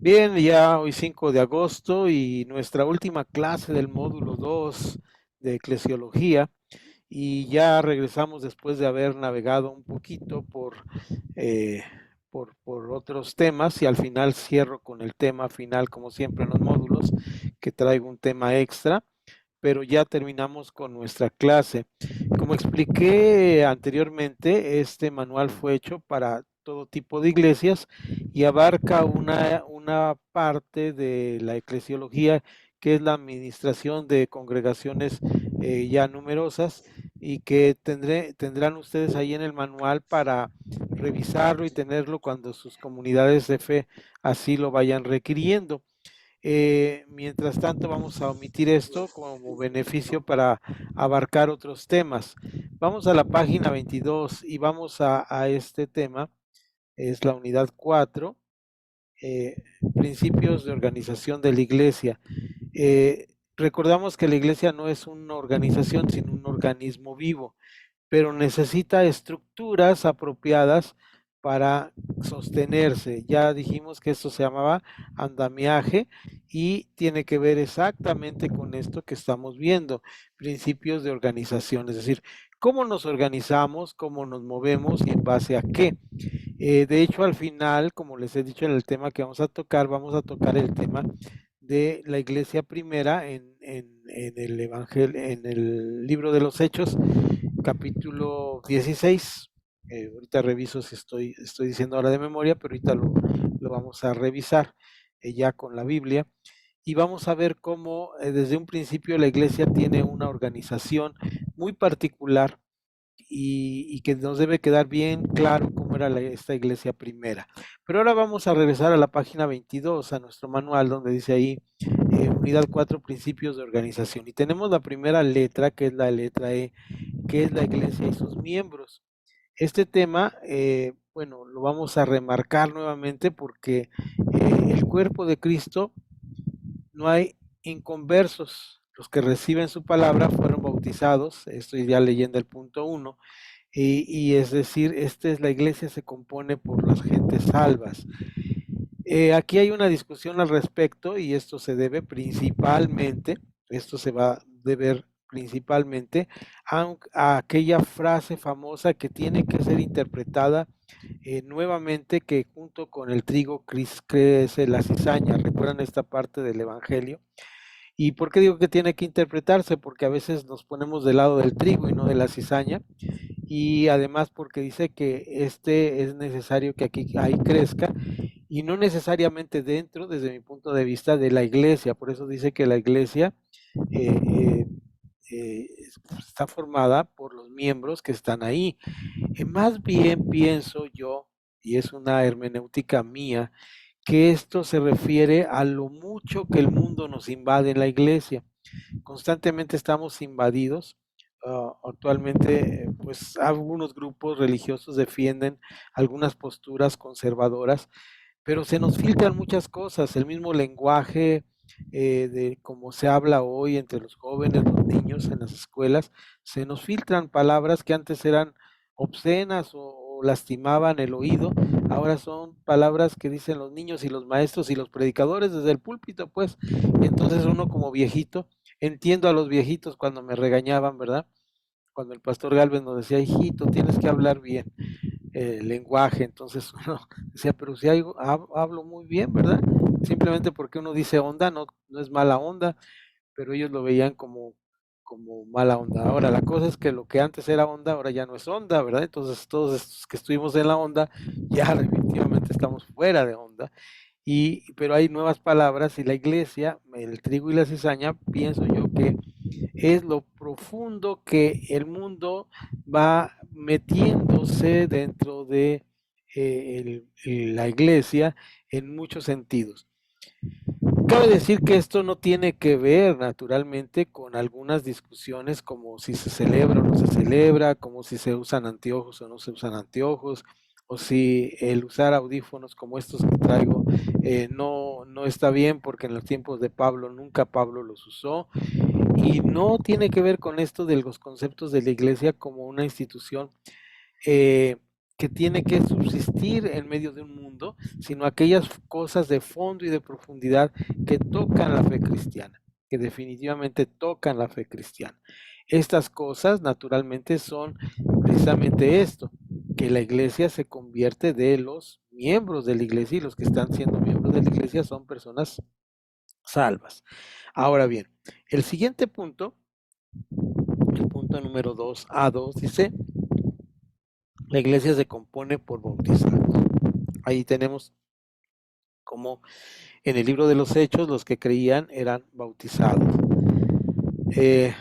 Bien, ya hoy 5 de agosto y nuestra última clase del módulo 2 de Eclesiología y ya regresamos después de haber navegado un poquito eh, por otros temas y al final cierro con el tema final como siempre en los módulos que traigo un tema extra, pero ya terminamos con nuestra clase. Como expliqué anteriormente, este manual fue hecho para todo tipo de iglesias y abarca una parte de la eclesiología que es la administración de congregaciones ya numerosas y que tendrán ustedes ahí en el manual para revisarlo y tenerlo cuando sus comunidades de fe así lo vayan requiriendo. Mientras tanto, vamos a omitir esto como beneficio para abarcar otros temas. Vamos a la página 22 y vamos a este tema, es la unidad 4, eh, principios de organización de la iglesia. Recordamos que la iglesia no es una organización, sino un organismo vivo, pero necesita estructuras apropiadas para sostenerse. Ya dijimos que esto se llamaba andamiaje y tiene que ver exactamente con esto que estamos viendo, principios de organización, es decir, cómo nos organizamos, cómo nos movemos y en base a qué. De hecho, al final, como les he dicho en el tema que vamos a tocar el tema de la iglesia primera en el Evangelio, en el libro de los Hechos, capítulo 16. Ahorita reviso si estoy diciendo ahora de memoria, pero ahorita lo vamos a revisar ya con la Biblia. Y vamos a ver cómo desde un principio la iglesia tiene una organización muy particular y que nos debe quedar bien claro cómo era esta iglesia primera. Pero ahora vamos a regresar a la página 22, a nuestro manual, donde dice ahí, unidad 4, principios de organización. Y tenemos la primera letra, que es la letra E, que es la iglesia y sus miembros. Este tema, bueno, lo vamos a remarcar nuevamente porque el cuerpo de Cristo no hay inconversos. Los que reciben su palabra fueron bautizados, estoy ya leyendo el punto 1, y es decir, esta es la iglesia se compone por las gentes salvas. Aquí hay una discusión al respecto y esto se debe principalmente, esto se va a deber principalmente a aquella frase famosa que tiene que ser interpretada nuevamente, que junto con el trigo crece la cizaña. ¿Recuerdan esta parte del Evangelio? ¿Y por qué digo que tiene que interpretarse? Porque a veces nos ponemos del lado del trigo y no de la cizaña, y además porque dice que este es necesario que aquí ahí crezca y no necesariamente dentro, desde mi punto de vista, de la iglesia. Por eso dice que la iglesia eh, eh, eh, está formada por los miembros que están ahí. Más bien pienso yo, y es una hermenéutica mía, que esto se refiere a lo mucho que el mundo nos invade en la iglesia. Constantemente estamos invadidos. Actualmente, pues algunos grupos religiosos defienden algunas posturas conservadoras, pero se nos filtran muchas cosas, el mismo lenguaje de cómo se habla hoy entre los jóvenes, los niños en las escuelas, se nos filtran palabras que antes eran obscenas o lastimaban el oído, ahora son palabras que dicen los niños y los maestros y los predicadores desde el púlpito, pues, y entonces uno como viejito, entiendo a los viejitos cuando me regañaban, ¿verdad? Cuando el pastor Galvez nos decía, hijito, tienes que hablar bien lenguaje, entonces uno decía, pero si hablo muy bien, ¿verdad? Simplemente porque uno dice onda, no es mala onda, pero ellos lo veían como mala onda. Ahora, la cosa es que lo que antes era onda, ahora ya no es onda, ¿verdad? Entonces, todos estos que estuvimos en la onda, ya definitivamente estamos fuera de onda. Pero hay nuevas palabras y la iglesia, el trigo y la cizaña, pienso yo que es lo profundo que el mundo va metiéndose dentro de la iglesia en muchos sentidos. Cabe decir que esto no tiene que ver naturalmente con algunas discusiones como si se celebra o no se celebra, como si se usan anteojos o no se usan anteojos, o si el usar audífonos como estos que traigo no está bien porque en los tiempos de Pablo nunca Pablo los usó, y no tiene que ver con esto de los conceptos de la iglesia como una institución eh, que tiene que subsistir en medio de un mundo, sino aquellas cosas de fondo y de profundidad que tocan la fe cristiana, que definitivamente tocan la fe cristiana. Estas cosas naturalmente son precisamente esto, que la iglesia se convierte de los miembros de la iglesia, y los que están siendo miembros de la iglesia son personas salvas. Ahora bien, el siguiente punto, el punto número 2, A2, dice, la iglesia se compone por bautizados. Ahí tenemos como en el libro de los Hechos los que creían eran bautizados. Eh,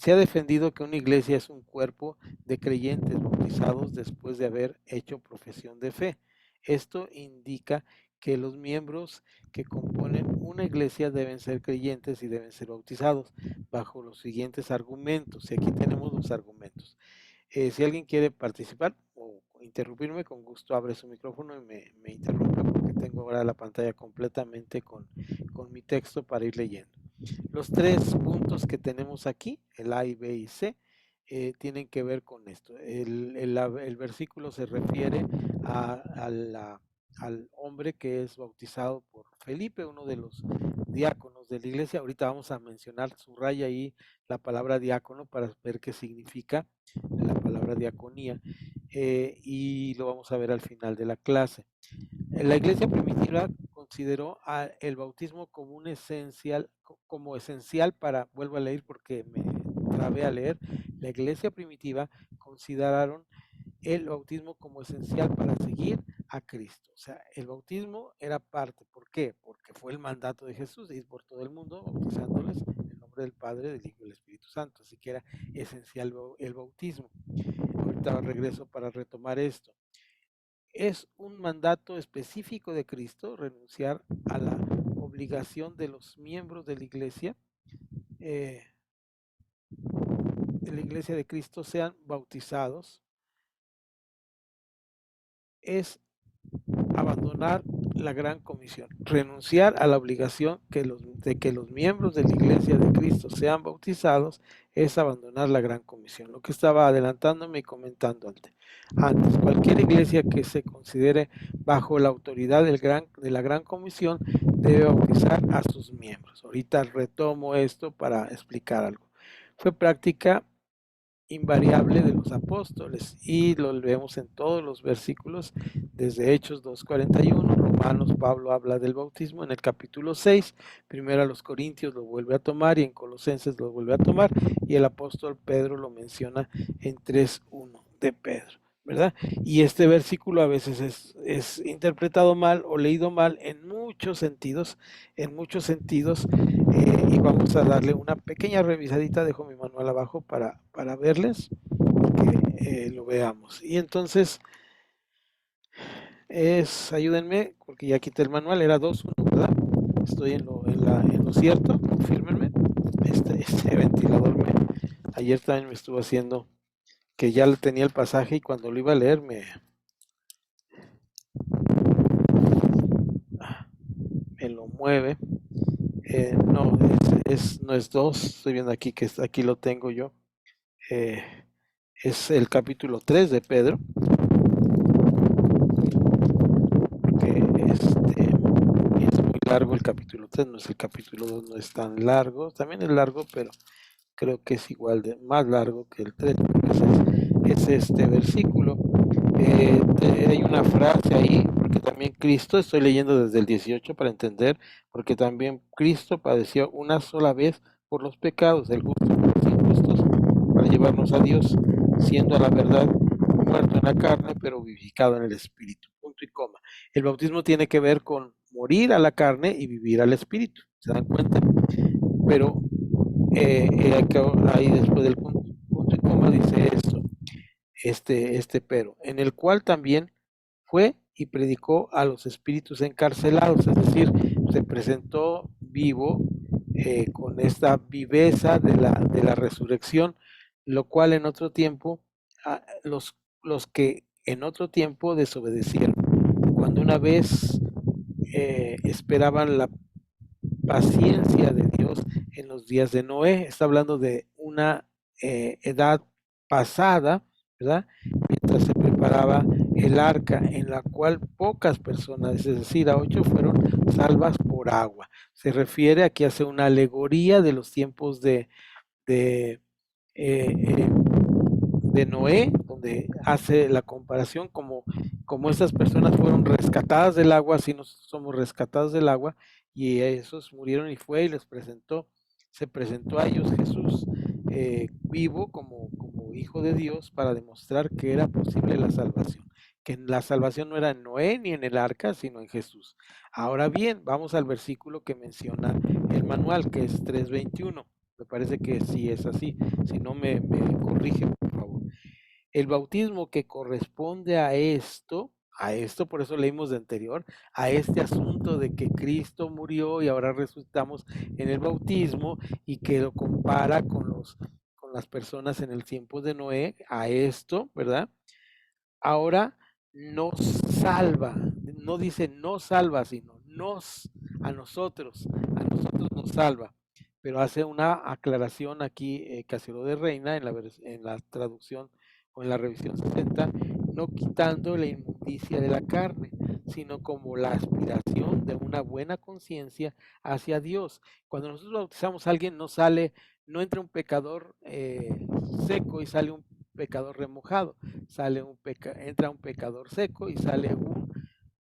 Se ha defendido que una iglesia es un cuerpo de creyentes bautizados después de haber hecho profesión de fe. Esto indica que los miembros que componen una iglesia deben ser creyentes y deben ser bautizados bajo los siguientes argumentos. Y aquí tenemos los argumentos. Si alguien quiere participar o interrumpirme, con gusto abre su micrófono y me interrumpe, porque tengo ahora la pantalla completamente con mi texto para ir leyendo. Los tres puntos que tenemos aquí, el A y B y C, tienen que ver con esto. El versículo se refiere al hombre que es bautizado por Felipe, uno de los diáconos de la iglesia. Ahorita vamos a mencionar, subraya ahí la palabra diácono para ver qué significa la palabra diaconía, y lo vamos a ver al final de la clase. La iglesia primitiva consideró el bautismo como como esencial para, vuelvo a leer porque me trabé a leer, la iglesia primitiva consideraron el bautismo como esencial para seguir a Cristo. O sea, el bautismo era parte. ¿Por qué? Porque fue el mandato de Jesús de ir por todo el mundo bautizándoles en el nombre del Padre, del Hijo y del Espíritu Santo. Así que era esencial el bautismo. Ahorita regreso para retomar esto. Es un mandato específico de Cristo renunciar a la obligación de los miembros de la iglesia de Cristo sean bautizados. Es abandonar la gran comisión, renunciar a la obligación de que los miembros de la iglesia de Cristo sean bautizados, es abandonar la gran comisión. Lo que estaba adelantándome y comentando antes, cualquier iglesia que se considere bajo la autoridad de la gran comisión debe bautizar a sus miembros. Ahorita retomo esto para explicar algo. Fue práctica invariable de los apóstoles, y lo vemos en todos los versículos, desde Hechos 2:41, Romanos, Pablo habla del bautismo en el capítulo 6, primero a los Corintios lo vuelve a tomar y en Colosenses lo vuelve a tomar, y el apóstol Pedro lo menciona en 3:1 de Pedro, ¿verdad? Y este versículo a veces es interpretado mal o leído mal en muchos sentidos, y vamos a darle una pequeña revisadita. Dejo mi manual abajo para verles y que lo veamos. Y entonces ayúdenme, porque ya quité el manual, era 2:1, ¿verdad? Estoy en lo cierto, confírmenme. Este ventilador ayer también me estuvo haciendo que ya tenía el pasaje, y cuando lo iba a leer me lo mueve. No, no es 2, estoy viendo aquí que aquí lo tengo yo. Es el capítulo 3 de Pedro, que es muy largo el capítulo 3, no es el capítulo 2, no es tan largo, también es largo, pero creo que es igual de más largo que el 3, es este versículo. Hay una frase ahí, porque también Cristo, estoy leyendo desde el 18 para entender, porque también Cristo padeció una sola vez por los pecados, el justo por los injustos, para llevarnos a Dios, siendo a la verdad muerto en la carne, pero vivificado en el espíritu. Punto y coma. El bautismo tiene que ver con morir a la carne y vivir al espíritu. ¿Se dan cuenta? Pero ahí después del punto y coma dice esto, pero, en el cual también fue y predicó a los espíritus encarcelados, es decir, se presentó vivo, con esta viveza de la resurrección, lo cual en otro tiempo, los que en otro tiempo desobedecieron, cuando una vez esperaban la paciencia de Dios en los días de Noé. Está hablando de una edad pasada, ¿verdad? Mientras se preparaba preparaba el arca, en la cual pocas personas, es decir, a 8 fueron salvas por agua. Se refiere, aquí hace una alegoría de los tiempos de, eh, eh, de Noé, donde hace la comparación como estas personas fueron rescatadas del agua, así nosotros somos rescatados del agua, y esos murieron y fue y se presentó a ellos Jesús vivo como hijo de Dios para demostrar que era posible la salvación, que la salvación no era en Noé ni en el arca, sino en Jesús. Ahora bien, vamos al versículo que menciona el manual, que es 3:21. Me parece que sí es así, si no me corrige, por favor. El bautismo que corresponde a esto, por eso leímos de anterior, a este asunto de que Cristo murió y ahora resucitamos en el bautismo y que lo compara con las personas en el tiempo de Noé, a esto, ¿verdad? Ahora nos salva, no dice nos salva, sino a nosotros nos salva, pero hace una aclaración aquí Casiodoro de Reina en la traducción o en la revisión 60, no quitando la inmundicia de la carne, sino como la aspiración de una buena conciencia hacia Dios. Cuando nosotros bautizamos a alguien, no entra un pecador seco y sale un pecador remojado, entra un pecador seco y sale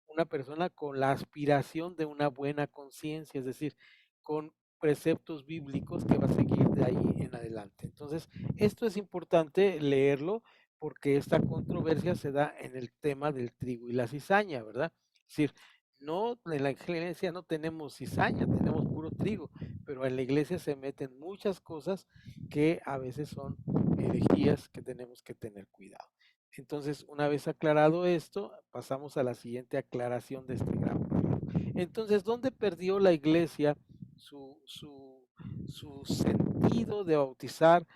una persona con la aspiración de una buena conciencia, es decir, con preceptos bíblicos que va a seguir de ahí en adelante. Entonces, esto es importante leerlo porque esta controversia se da en el tema del trigo y la cizaña, ¿verdad? Es decir, no, en la iglesia no tenemos cizaña, tenemos puro trigo, pero en la iglesia se meten muchas cosas que a veces son herejías que tenemos que tener cuidado. Entonces, una vez aclarado esto, pasamos a la siguiente aclaración de este gran párrafo. Entonces, ¿dónde perdió la iglesia su, su, su sentido de bautizar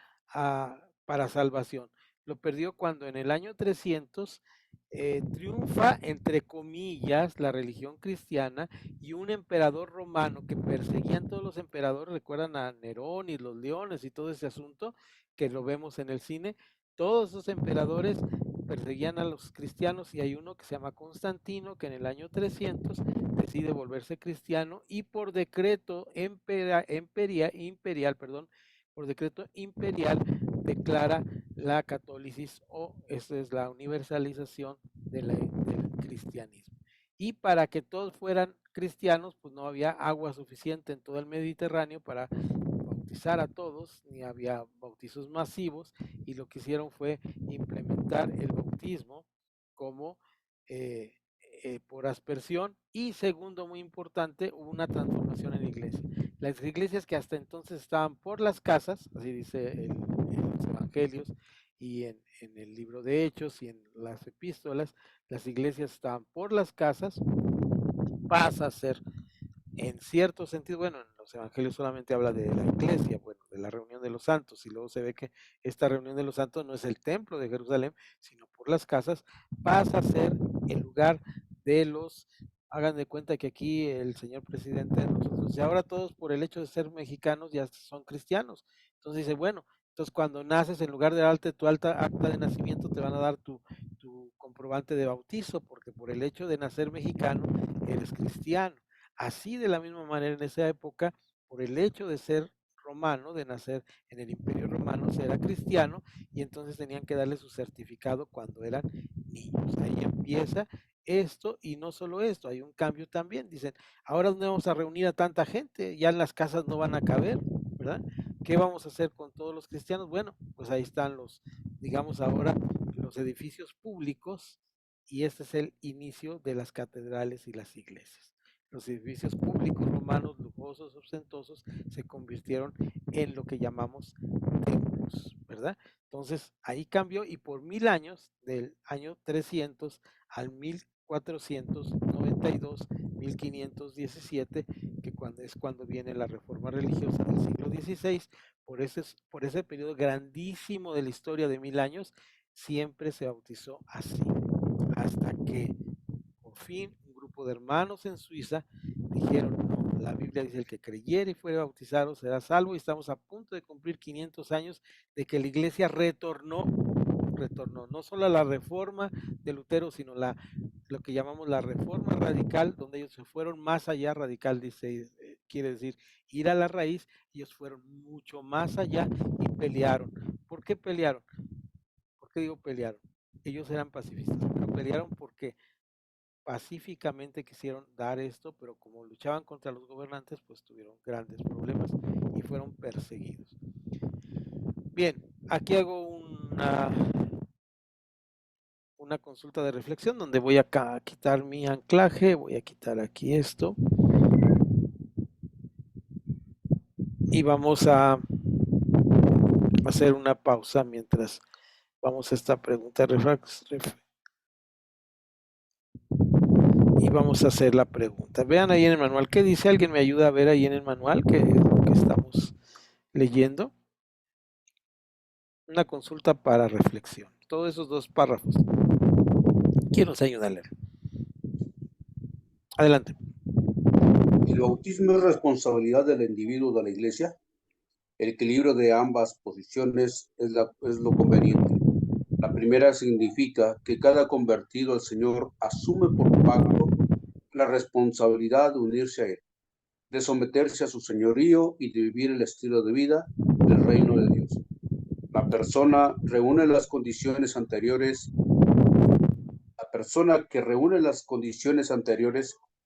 para salvación? Lo perdió cuando en el año 300 triunfa, entre comillas, la religión cristiana y un emperador romano que perseguían todos los emperadores, recuerdan a Nerón y los leones y todo ese asunto que lo vemos en el cine. Todos esos emperadores perseguían a los cristianos y hay uno que se llama Constantino que en el año 300 decide volverse cristiano y por decreto imperial, perdón, por decreto imperial declara la católisis o esa es la universalización del cristianismo. Y para que todos fueran cristianos, pues no había agua suficiente en todo el Mediterráneo para bautizar a todos, ni había bautizos masivos, y lo que hicieron fue implementar el bautismo como eh, por aspersión. Y segundo, muy importante, hubo una transformación en la iglesia. Las iglesias que hasta entonces estaban por las casas, así dice en los evangelios y en el libro de Hechos y en las epístolas, las iglesias estaban por las casas, pasa a ser en cierto sentido, bueno, en los evangelios solamente habla de la iglesia, bueno, de la reunión de los santos, y luego se ve que esta reunión de los santos no es el templo de Jerusalén, sino por las casas, pasa a ser el lugar de hagan de cuenta que aquí el señor presidente de nosotros, y ahora todos por el hecho de ser mexicanos ya son cristianos. Entonces dice, bueno, entonces cuando naces, en lugar de darte tu acta de nacimiento, te van a dar tu comprobante de bautizo, porque por el hecho de nacer mexicano, eres cristiano. Así de la misma manera en esa época, por el hecho de ser romano, de nacer en el Imperio Romano, se era cristiano y entonces tenían que darle su certificado cuando eran niños. Ahí empieza esto y no solo esto, hay un cambio también. Dicen, ahora dónde vamos a reunir a tanta gente, ya en las casas no van a caber, ¿verdad? ¿Qué vamos a hacer con todos los cristianos? Bueno, pues ahí están digamos ahora, los edificios públicos y este es el inicio de las catedrales y las iglesias. Los edificios públicos romanos, lujosos, ostentosos, se convirtieron en lo que llamamos templos, ¿verdad? Entonces, ahí cambió y por 1000 años, del año 300 al 1492, 1517, que es cuando viene la reforma religiosa del siglo XVI, por ese periodo grandísimo de la historia de 1000 años, siempre se bautizó así, hasta que por fin un grupo de hermanos en Suiza dijeron, no, la Biblia dice, el que creyere y fuere bautizado será salvo, y estamos a punto de cumplir 500 años de que la iglesia retornó retornó, no solo a la reforma de Lutero, sino lo que llamamos la reforma radical, donde ellos se fueron más allá. Radical dice, quiere decir ir a la raíz. Ellos fueron mucho más allá y pelearon. ¿Por qué pelearon? ¿Por qué digo pelearon? Ellos eran pacifistas, pero pelearon porque pacíficamente quisieron dar esto, pero como luchaban contra los gobernantes, pues tuvieron grandes problemas y fueron perseguidos. Bien, aquí hago una consulta de reflexión donde voy acá a quitar mi anclaje, voy a quitar aquí esto y vamos a hacer una pausa mientras vamos a esta pregunta y vamos a hacer la pregunta. Vean ahí en el manual, ¿qué dice? ¿Alguien me ayuda a ver ahí en el manual qué es lo que estamos leyendo? Una consulta para reflexión. Todos esos dos párrafos. ¿Quién nos ayuda a leer? Adelante. ¿El bautismo es responsabilidad del individuo de la Iglesia? El equilibrio de ambas posiciones es lo conveniente. La primera significa que cada convertido al Señor asume por pacto la responsabilidad de unirse a Él, de someterse a su señorío y de vivir el estilo de vida del reino de Dios. La persona que reúne las condiciones anteriores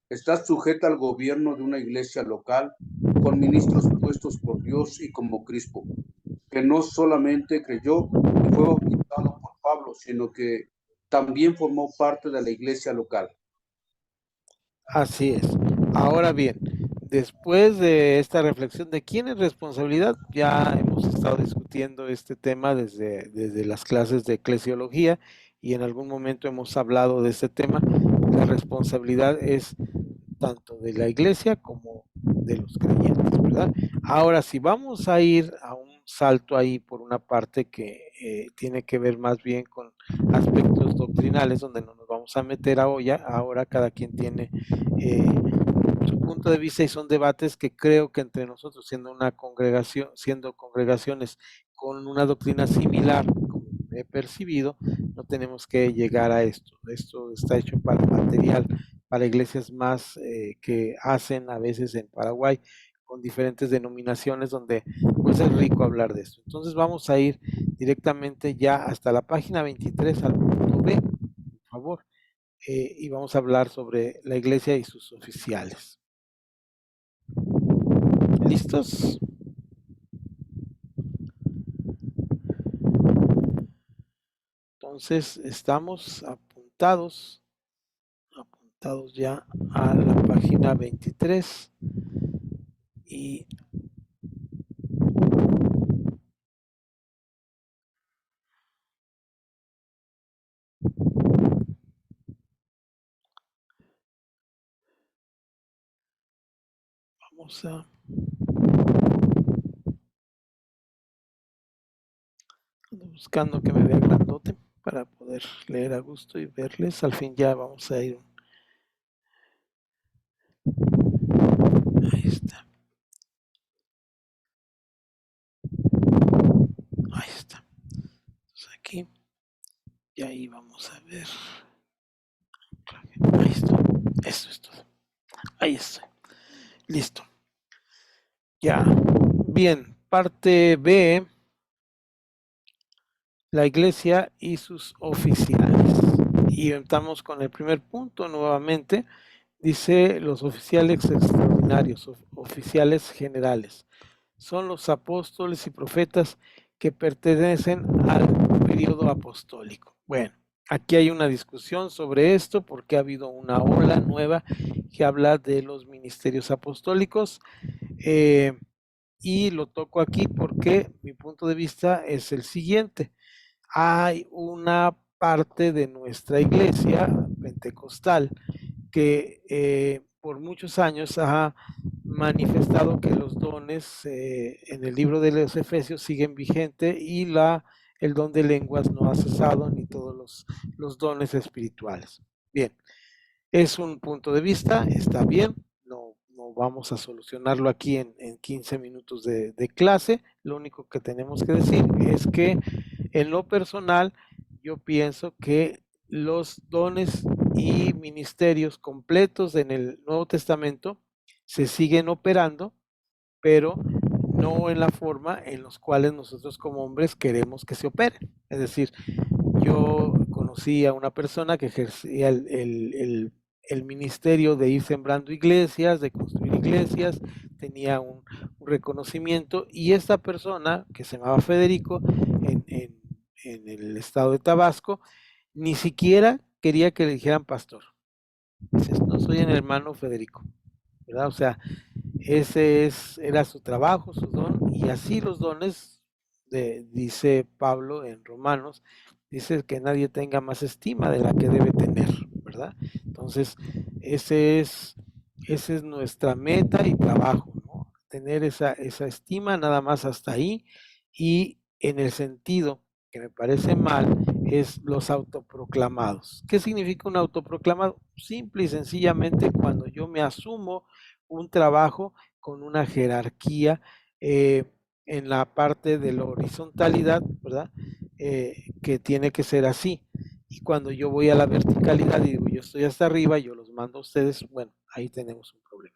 está sujeta al gobierno de una iglesia local con ministros puestos por Dios y como Crispo, que no solamente creyó y fue bautizado por Pablo, sino que también formó parte de la iglesia local. Así es. Ahora bien, después de esta reflexión de quién es responsabilidad, ya hemos estado discutiendo este tema desde las clases de eclesiología y en algún momento hemos hablado de este tema. La responsabilidad es tanto de la iglesia como de los creyentes, ¿verdad? Ahora, si vamos a ir a un salto ahí por una parte que tiene que ver más bien con aspectos doctrinales, donde no nos vamos a meter a olla, ahora cada quien tiene su punto de vista y son debates que creo que entre nosotros, siendo una congregación, siendo congregaciones con una doctrina similar, como he percibido, no tenemos que llegar a esto. Esto está hecho para material, para iglesias más que hacen a veces en Paraguay con diferentes denominaciones donde pues es rico hablar de esto. Entonces vamos a ir directamente ya hasta la página 23 al punto B, por favor, y vamos a hablar sobre la iglesia y sus oficiales. ¿Listos? Entonces estamos apuntados ya a la página 23 y vamos a buscando que me vea grandote para poder leer a gusto y verles. Al fin ya vamos a ir. Ahí está. Ahí está. Entonces aquí. Y ahí vamos a ver. Ahí está. Esto es todo. Ahí está. Listo. Ya. Bien. Parte B. La iglesia y sus oficiales. Y estamos con el primer punto nuevamente. Dice los oficiales extraordinarios, oficiales generales. Son los apóstoles y profetas que pertenecen al periodo apostólico. Bueno, aquí hay una discusión sobre esto porque ha habido una ola nueva que habla de los ministerios apostólicos y lo toco aquí porque mi punto de vista es el siguiente. Hay una parte de nuestra iglesia pentecostal que por muchos años ha manifestado que los dones en el libro de los Efesios siguen vigentes y el don de lenguas no ha cesado, ni todos los dones espirituales. Bien, es un punto de vista, está bien, no vamos a solucionarlo aquí en 15 minutos de clase. Lo único que tenemos que decir es que en lo personal yo pienso que los dones y ministerios completos en el Nuevo Testamento se siguen operando, pero no en la forma en los cuales nosotros como hombres queremos que se operen. Es decir, yo conocí a una persona que ejercía el ministerio de ir sembrando iglesias, de construir iglesias, tenía un reconocimiento, y esta persona, que se llamaba Federico, en el estado de Tabasco, ni siquiera quería que le dijeran pastor. Dices, no soy el hermano Federico, ¿verdad? O sea, era su trabajo, su don, y así los dones, dice Pablo en Romanos, dice que nadie tenga más estima de la que debe tener, ¿verdad? Entonces, ese es, esa es nuestra meta y trabajo, ¿no? Tener esa estima nada más hasta ahí, y en el sentido que me parece mal es los autoproclamados. ¿Qué significa un autoproclamado? Simple y sencillamente cuando yo me asumo un trabajo con una jerarquía eh, en la parte de la horizontalidad, ¿verdad? Que tiene que ser así. Y cuando yo voy a la verticalidad y digo, yo estoy hasta arriba, yo los mando a ustedes, bueno, ahí tenemos un problema.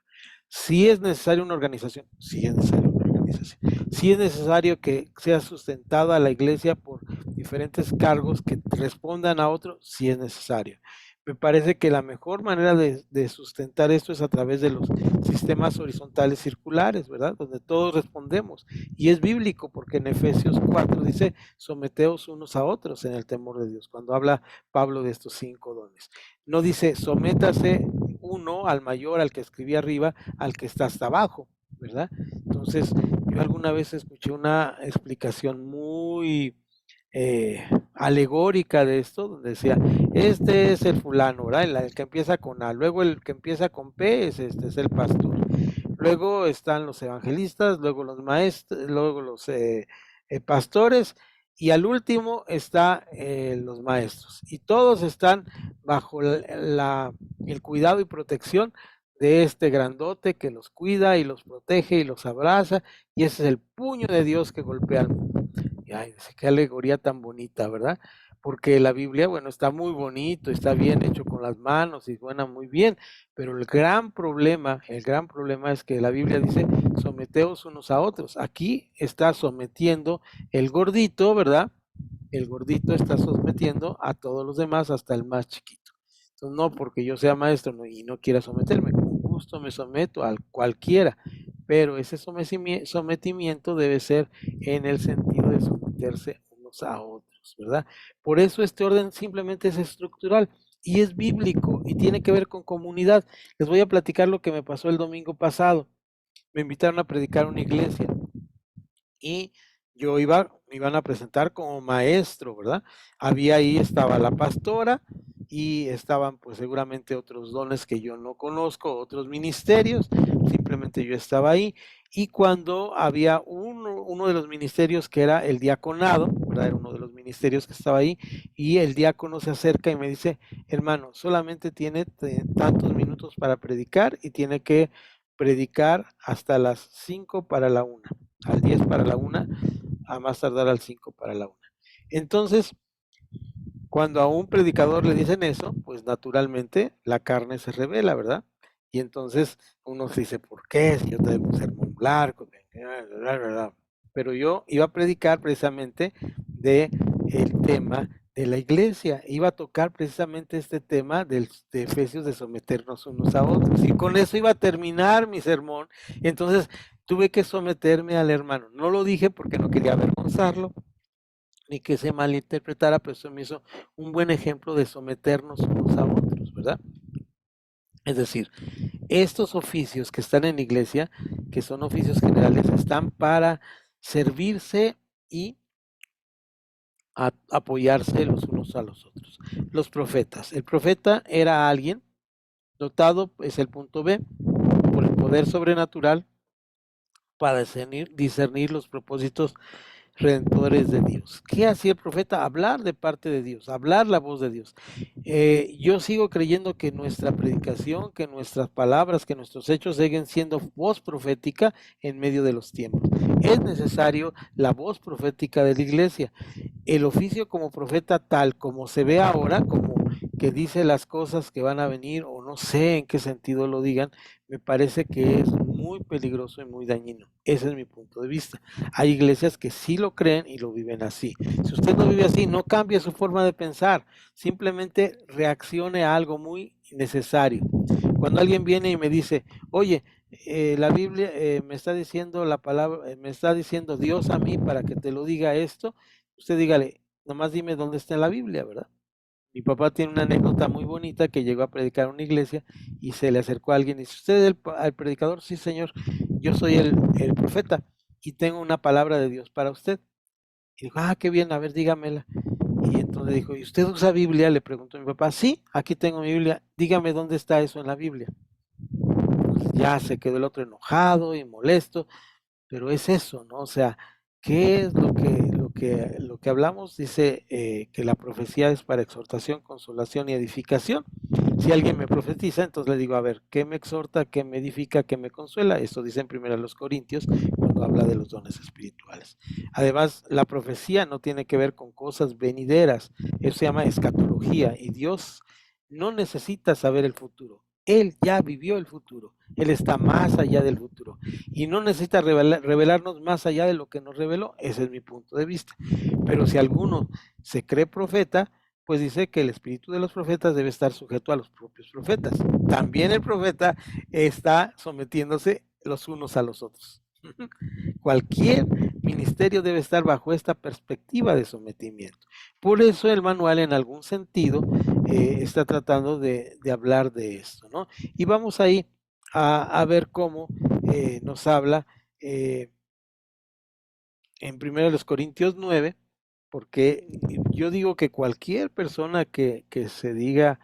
Si es necesaria una organización, sí es necesaria una organización. Sí es necesario que sea sustentada la iglesia por diferentes cargos que respondan a otro, sí es necesario. Me parece que la mejor manera de sustentar esto es a través de los sistemas horizontales circulares, ¿verdad? Donde todos respondemos. Y es bíblico porque en Efesios 4 dice, someteos unos a otros en el temor de Dios, cuando habla Pablo de estos 5 dones. No dice, sométase uno al mayor, al que escribí arriba, al que está hasta abajo, ¿verdad? Entonces, yo alguna vez escuché una explicación muy alegórica de esto, donde decía, este es el fulano, ¿verdad? El que empieza con A, luego el que empieza con P es el pastor, luego están los evangelistas, luego los maestros, luego los pastores, y al último está los maestros, y todos están bajo el cuidado y protección de este grandote que los cuida y los protege y los abraza, y ese es el puño de Dios que golpea al mundo. Y ay, qué alegoría tan bonita, ¿verdad? Porque la Biblia, bueno, está muy bonito, está bien hecho con las manos y suena muy bien, pero el gran problema es que la Biblia dice, someteos unos a otros. Aquí está sometiendo el gordito, ¿verdad? El gordito está sometiendo a todos los demás, hasta el más chiquito. Entonces, no porque yo sea maestro y no quiera someterme, con gusto me someto a cualquiera, pero ese sometimiento debe ser en el sentido de someterse unos a otros, ¿verdad? Por eso este orden simplemente es estructural y es bíblico y tiene que ver con comunidad. Les voy a platicar lo que me pasó el domingo pasado. Me invitaron a predicar a una iglesia y me iban a presentar como maestro, ¿verdad? Estaba la pastora y estaban pues seguramente otros dones que yo no conozco, otros ministerios, simplemente yo estaba ahí. Y cuando había uno de los ministerios que era el diaconado, ¿verdad? Era uno de los ministerios que estaba ahí, y el diácono se acerca y me dice, hermano, solamente tiene tantos minutos para predicar y tiene que predicar hasta las 5 para la 1, al 10 para la 1, a más tardar al 5 para la 1. Entonces, cuando a un predicador le dicen eso, pues naturalmente la carne se revela, ¿verdad? Y entonces uno se dice, ¿por qué? Si yo traigo un sermón largo, pero yo iba a predicar precisamente de el tema de la iglesia, iba a tocar precisamente este tema de Efesios, de someternos unos a otros, y con eso iba a terminar mi sermón. Entonces tuve que someterme al hermano, no lo dije porque no quería avergonzarlo, ni que se malinterpretara, pero eso me hizo un buen ejemplo de someternos unos a otros, ¿verdad? Es decir, estos oficios que están en la iglesia, que son oficios generales, están para servirse y apoyarse los unos a los otros. Los profetas. El profeta era alguien dotado, es el punto B, por el poder sobrenatural para discernir los propósitos redentores de Dios. ¿Qué hacía el profeta? Hablar de parte de Dios, hablar la voz de Dios. Yo sigo creyendo que nuestra predicación, que nuestras palabras, que nuestros hechos siguen siendo voz profética en medio de los tiempos. Es necesario la voz profética de la iglesia. El oficio como profeta tal como se ve ahora, como que dice las cosas que van a venir, o no sé en qué sentido lo digan, me parece que es muy peligroso y muy dañino. Ese es mi punto de vista. Hay iglesias que sí lo creen y lo viven así. Si usted no vive así, no cambie su forma de pensar, simplemente reaccione a algo muy necesario. Cuando alguien viene y me dice, oye, la Biblia me está diciendo la palabra, me está diciendo Dios a mí para que te lo diga esto, usted dígale, nomás dime dónde está en la Biblia, ¿verdad? Mi papá tiene una anécdota muy bonita que llegó a predicar en una iglesia y se le acercó a alguien y dice, ¿usted es el predicador? Sí, señor, yo soy el profeta y tengo una palabra de Dios para usted. Y dijo, qué bien, a ver, dígamela. Y entonces dijo, ¿y usted usa Biblia? Le preguntó mi papá, sí, aquí tengo mi Biblia, dígame dónde está eso en la Biblia. Entonces ya se quedó el otro enojado y molesto, pero es eso, ¿no? O sea, ¿qué es lo que hablamos? Dice que la profecía es para exhortación, consolación y edificación. Si alguien me profetiza, entonces le digo, a ver, ¿qué me exhorta, qué me edifica, qué me consuela? Esto dice en 1 Corintios cuando habla de los dones espirituales. Además, la profecía no tiene que ver con cosas venideras, eso se llama escatología y Dios no necesita saber el futuro. Él ya vivió el futuro, Él está más allá del futuro y no necesita revelarnos más allá de lo que nos reveló. Ese es mi punto de vista. Pero si alguno se cree profeta, pues dice que el espíritu de los profetas debe estar sujeto a los propios profetas. También el profeta está sometiéndose los unos a los otros. Cualquier ministerio debe estar bajo esta perspectiva de sometimiento. Por eso el manual en algún sentido está tratando de hablar de esto, ¿no? Y vamos ahí a ver cómo nos habla en 1 Corintios 9, porque yo digo que cualquier persona que se diga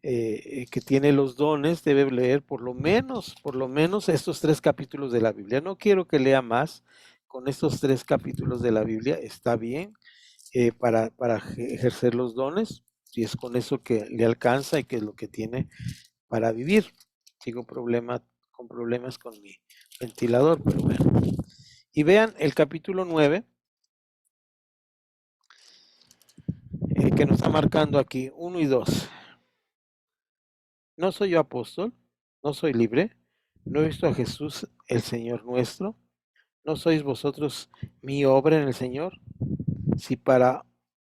que tiene los dones debe leer por lo menos estos 3 capítulos de la Biblia. No quiero que lea más, con estos 3 capítulos de la Biblia está bien para ejercer los dones, si es con eso que le alcanza y que es lo que tiene para vivir. Sigo con problemas con mi ventilador, pero bueno. Y vean el capítulo 9, que nos está marcando aquí, 1 y 2. ¿No soy yo apóstol? ¿No soy libre? ¿No he visto a Jesús el Señor nuestro? ¿No sois vosotros mi obra en el Señor? Si para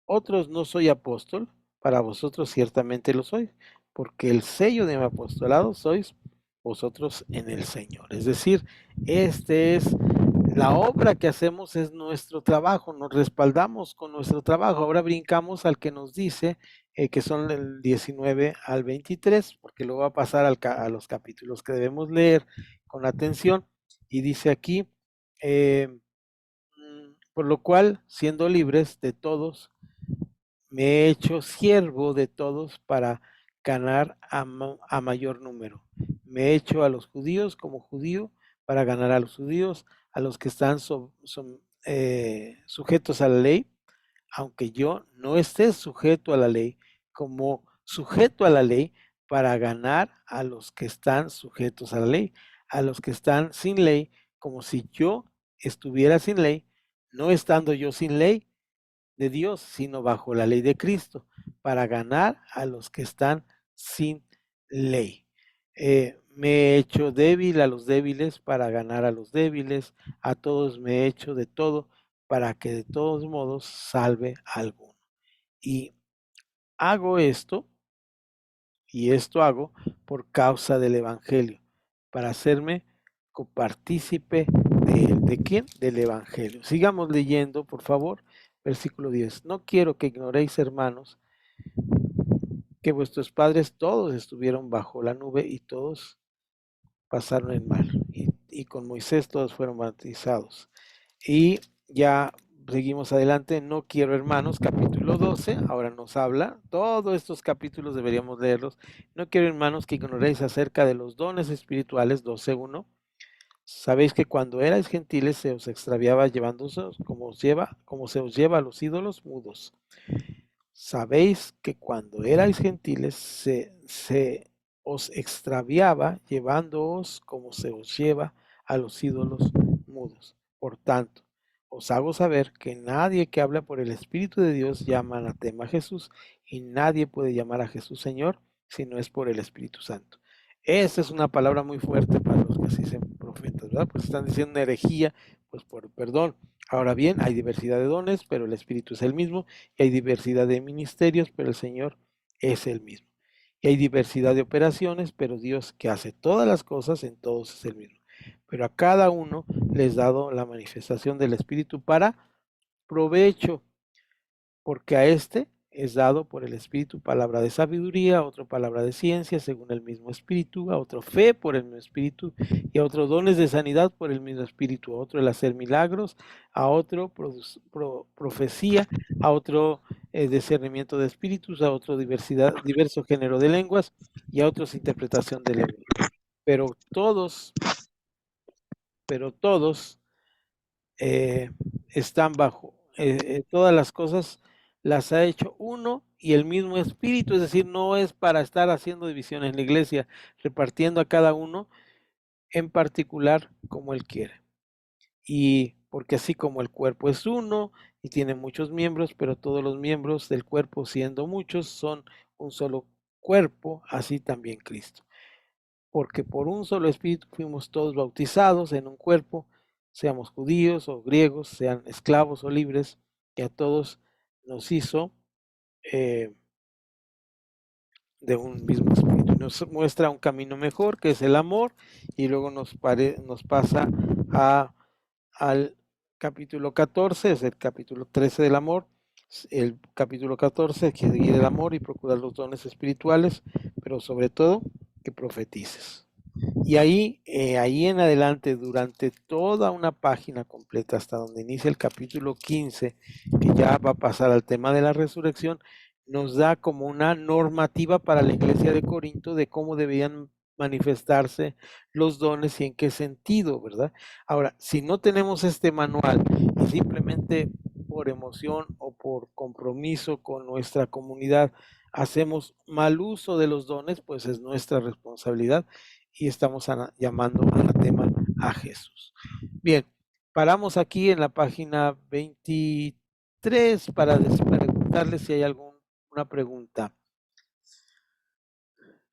otros no soy apóstol, para vosotros ciertamente lo soy, porque el sello de mi apostolado sois vosotros en el Señor. Es decir, este es la obra que hacemos, es nuestro trabajo, nos respaldamos con nuestro trabajo. Ahora brincamos al que nos dice que son el 19 al 23, porque luego va a pasar a los capítulos que debemos leer con atención. Y dice aquí, por lo cual, siendo libres de todos, me he hecho siervo de todos para ganar a mayor número. Me he hecho a los judíos como judío para ganar a los judíos, a los que están sujetos a la ley, aunque yo no esté sujeto a la ley, como sujeto a la ley para ganar a los que están sujetos a la ley, a los que están sin ley, como si yo estuviera sin ley, no estando yo sin ley de Dios, sino bajo la ley de Cristo, para ganar a los que están sin ley. Me he hecho débil a los débiles para ganar a los débiles, a todos me he hecho de todo para que de todos modos salve a alguno. Y hago esto, y esto hago por causa del Evangelio, para hacerme copartícipe ¿de quién? Del Evangelio. Sigamos leyendo, por favor, versículo 10. No quiero que ignoréis, hermanos, que vuestros padres todos estuvieron bajo la nube y todos pasaron el mar. Y con Moisés todos fueron bautizados. Y ya seguimos adelante. No quiero, hermanos, capítulo 12. Ahora nos habla. Todos estos capítulos deberíamos leerlos. No quiero, hermanos, que ignoréis acerca de los dones espirituales, 12:1, Sabéis que cuando erais gentiles se os extraviaba llevándose como se os lleva a los ídolos mudos. Sabéis que cuando erais gentiles se os extraviaba llevándoos como se os lleva a los ídolos mudos. Por tanto, os hago saber que nadie que habla por el Espíritu de Dios llama anatema a Jesús, y nadie puede llamar a Jesús Señor si no es por el Espíritu Santo. Esta es una palabra muy fuerte para los que se dicen profetas, ¿verdad? Pues están diciendo una herejía, pues por perdón. Ahora bien, hay diversidad de dones, pero el Espíritu es el mismo, y hay diversidad de ministerios, pero el Señor es el mismo. Y hay diversidad de operaciones, pero Dios que hace todas las cosas en todos es el mismo. Pero a cada uno les dado la manifestación del Espíritu para provecho, porque a este es dado por el Espíritu palabra de sabiduría, a otro palabra de ciencia según el mismo Espíritu, a otro fe por el mismo Espíritu, y a otro dones de sanidad por el mismo Espíritu, a otro el hacer milagros, a otro profecía, a otro discernimiento de espíritus, a otro diverso género de lenguas, y a otros interpretación de lenguas. Pero todos están bajo, todas las cosas las ha hecho uno y el mismo Espíritu, es decir, no es para estar haciendo divisiones en la iglesia, repartiendo a cada uno en particular como Él quiere. Y porque así como el cuerpo es uno y tiene muchos miembros, pero todos los miembros del cuerpo, siendo muchos, son un solo cuerpo, así también Cristo. Porque por un solo Espíritu fuimos todos bautizados en un cuerpo, seamos judíos o griegos, sean esclavos o libres, y a todos nos hizo de un mismo Espíritu. Nos muestra un camino mejor, que es el amor, y luego nos pasa al capítulo 14, es el capítulo 13 del amor, el capítulo 14, que seguir el amor y procurar los dones espirituales, pero sobre todo que profetices. Y ahí en adelante, durante toda una página completa, hasta donde inicia el capítulo 15, que ya va a pasar al tema de la resurrección, nos da como una normativa para la iglesia de Corinto de cómo debían manifestarse los dones y en qué sentido, ¿verdad? Ahora, si no tenemos este manual y simplemente por emoción o por compromiso con nuestra comunidad hacemos mal uso de los dones, pues es nuestra responsabilidad y estamos llamando anatema a Jesús. Bien, paramos aquí en la página 23 para preguntarles si hay alguna pregunta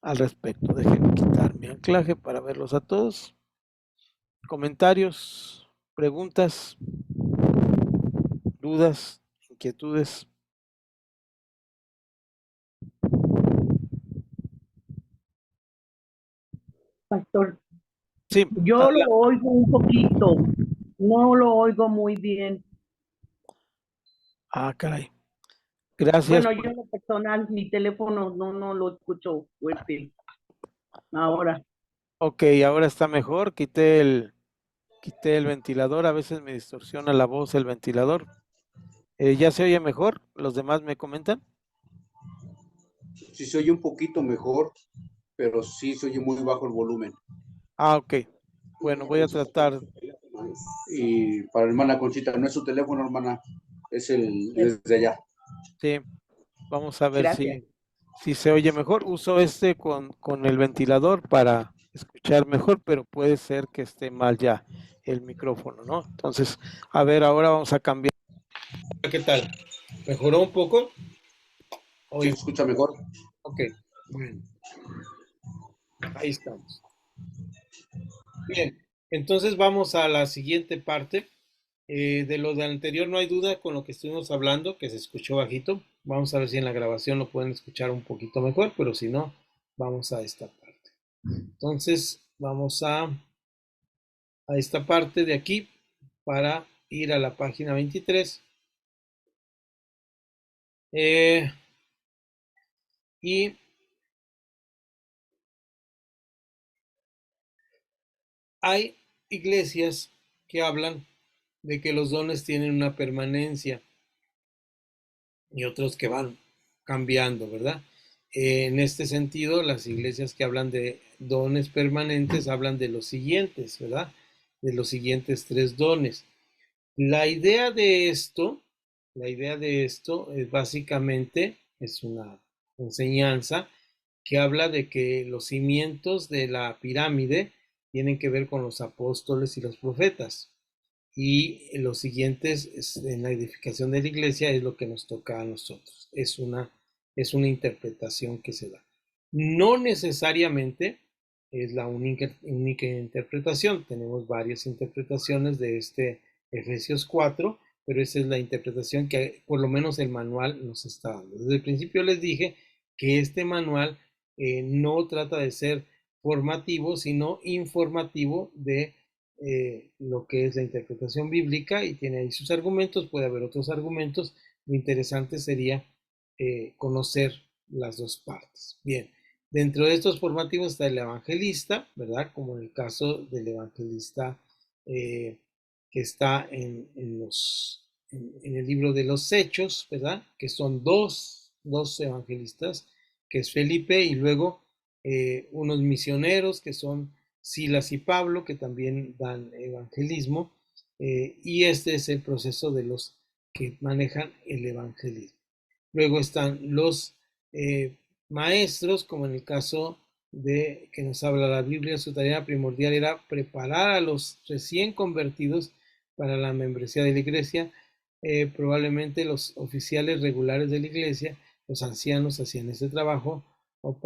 al respecto. Déjenme quitar mi anclaje para verlos a todos. Comentarios, preguntas, dudas, inquietudes. Pastor, Sí, yo lo oigo un poquito, no lo oigo muy bien. caray. Gracias. Bueno, yo en lo personal, mi teléfono no lo escucho fuerte. Ahora. Ok, ahora está mejor. Quité el ventilador. A veces me distorsiona la voz el ventilador. ¿Ya se oye mejor? ¿Los demás me comentan? Sí se oye un poquito mejor, pero sí se oye muy bajo el volumen. Ok. Bueno, voy a tratar. Y para la hermana Conchita, no es su teléfono, hermana, es de allá. Sí, vamos a ver Gracias. si se oye mejor. Uso este con el ventilador para escuchar mejor, pero puede ser que esté mal ya el micrófono, ¿no? Entonces, a ver, ahora vamos a cambiar. ¿Qué tal? ¿Mejoró un poco? ¿Sí se escucha mejor? Ok, bueno. Ahí estamos. Bien, entonces vamos a la siguiente parte. De lo de anterior no hay duda con lo que estuvimos hablando, que se escuchó bajito. Vamos a ver si en la grabación lo pueden escuchar un poquito mejor, pero si no, vamos a esta parte. Entonces, vamos a esta parte de aquí para ir a la página 23. Y hay iglesias que hablan de que los dones tienen una permanencia y otros que van cambiando, ¿verdad? En este sentido, las iglesias que hablan de dones permanentes hablan de los siguientes, ¿verdad? de los siguientes 3 dones. La idea de esto es básicamente, es una enseñanza que habla de que los cimientos de la pirámide tienen que ver con los apóstoles y los profetas. Y los siguientes en la edificación de la iglesia es lo que nos toca a nosotros. Es una interpretación que se da. No necesariamente es la única interpretación. Tenemos varias interpretaciones de este Efesios 4, pero esa es la interpretación que por lo menos el manual nos está dando. Desde el principio les dije que este manual no trata de ser formativo, sino informativo de lo que es la interpretación bíblica, y tiene ahí sus argumentos. Puede haber otros argumentos. Lo interesante sería conocer las dos partes. Bien, dentro de estos formativos está el evangelista, ¿verdad? Como en el caso del evangelista que está en el libro de los Hechos, ¿verdad? Que son dos evangelistas, que es Felipe, y luego unos misioneros que son Silas y Pablo, que también dan evangelismo, y este es el proceso de los que manejan el evangelismo. Luego están los maestros, como en el caso de que nos habla la Biblia. Su tarea primordial era preparar a los recién convertidos para la membresía de la iglesia. Probablemente los oficiales regulares de la iglesia, los ancianos, hacían ese trabajo o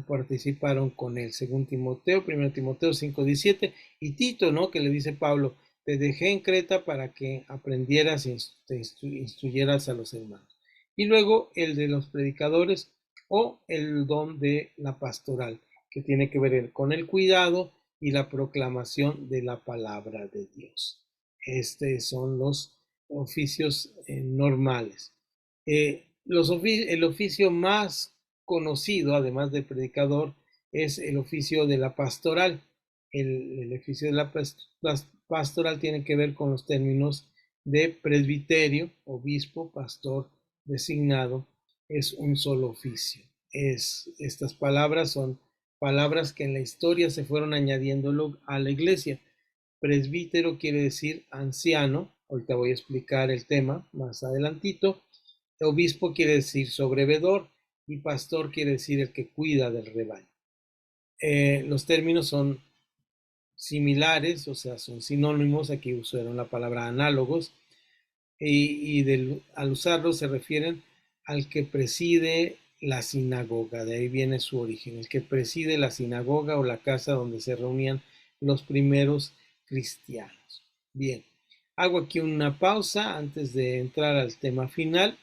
participaron con él, según Timoteo, 1 Timoteo 5:17, y Tito, ¿no? Que le dice Pablo: te dejé en Creta para que aprendieras y te instruyeras a los hermanos. Y luego el de los predicadores, o el don de la pastoral, que tiene que ver con el cuidado y la proclamación de la palabra de Dios. Estos son los oficios normales. El oficio más conocido, además del predicador, es el oficio de la pastoral. El oficio de la pastoral tiene que ver con los términos de presbiterio, obispo, pastor designado. Es un solo oficio. Estas palabras son palabras que en la historia se fueron añadiendo a la iglesia. Presbítero quiere decir anciano. Ahorita voy a explicar el tema más adelantito. Obispo quiere decir sobrevedor, y pastor quiere decir el que cuida del rebaño. Los términos son similares, o sea, son sinónimos. Aquí usaron la palabra análogos, y al usarlos se refieren al que preside la sinagoga. De ahí viene su origen, el que preside la sinagoga o la casa donde se reunían los primeros cristianos. Bien, hago aquí una pausa antes de entrar al tema final.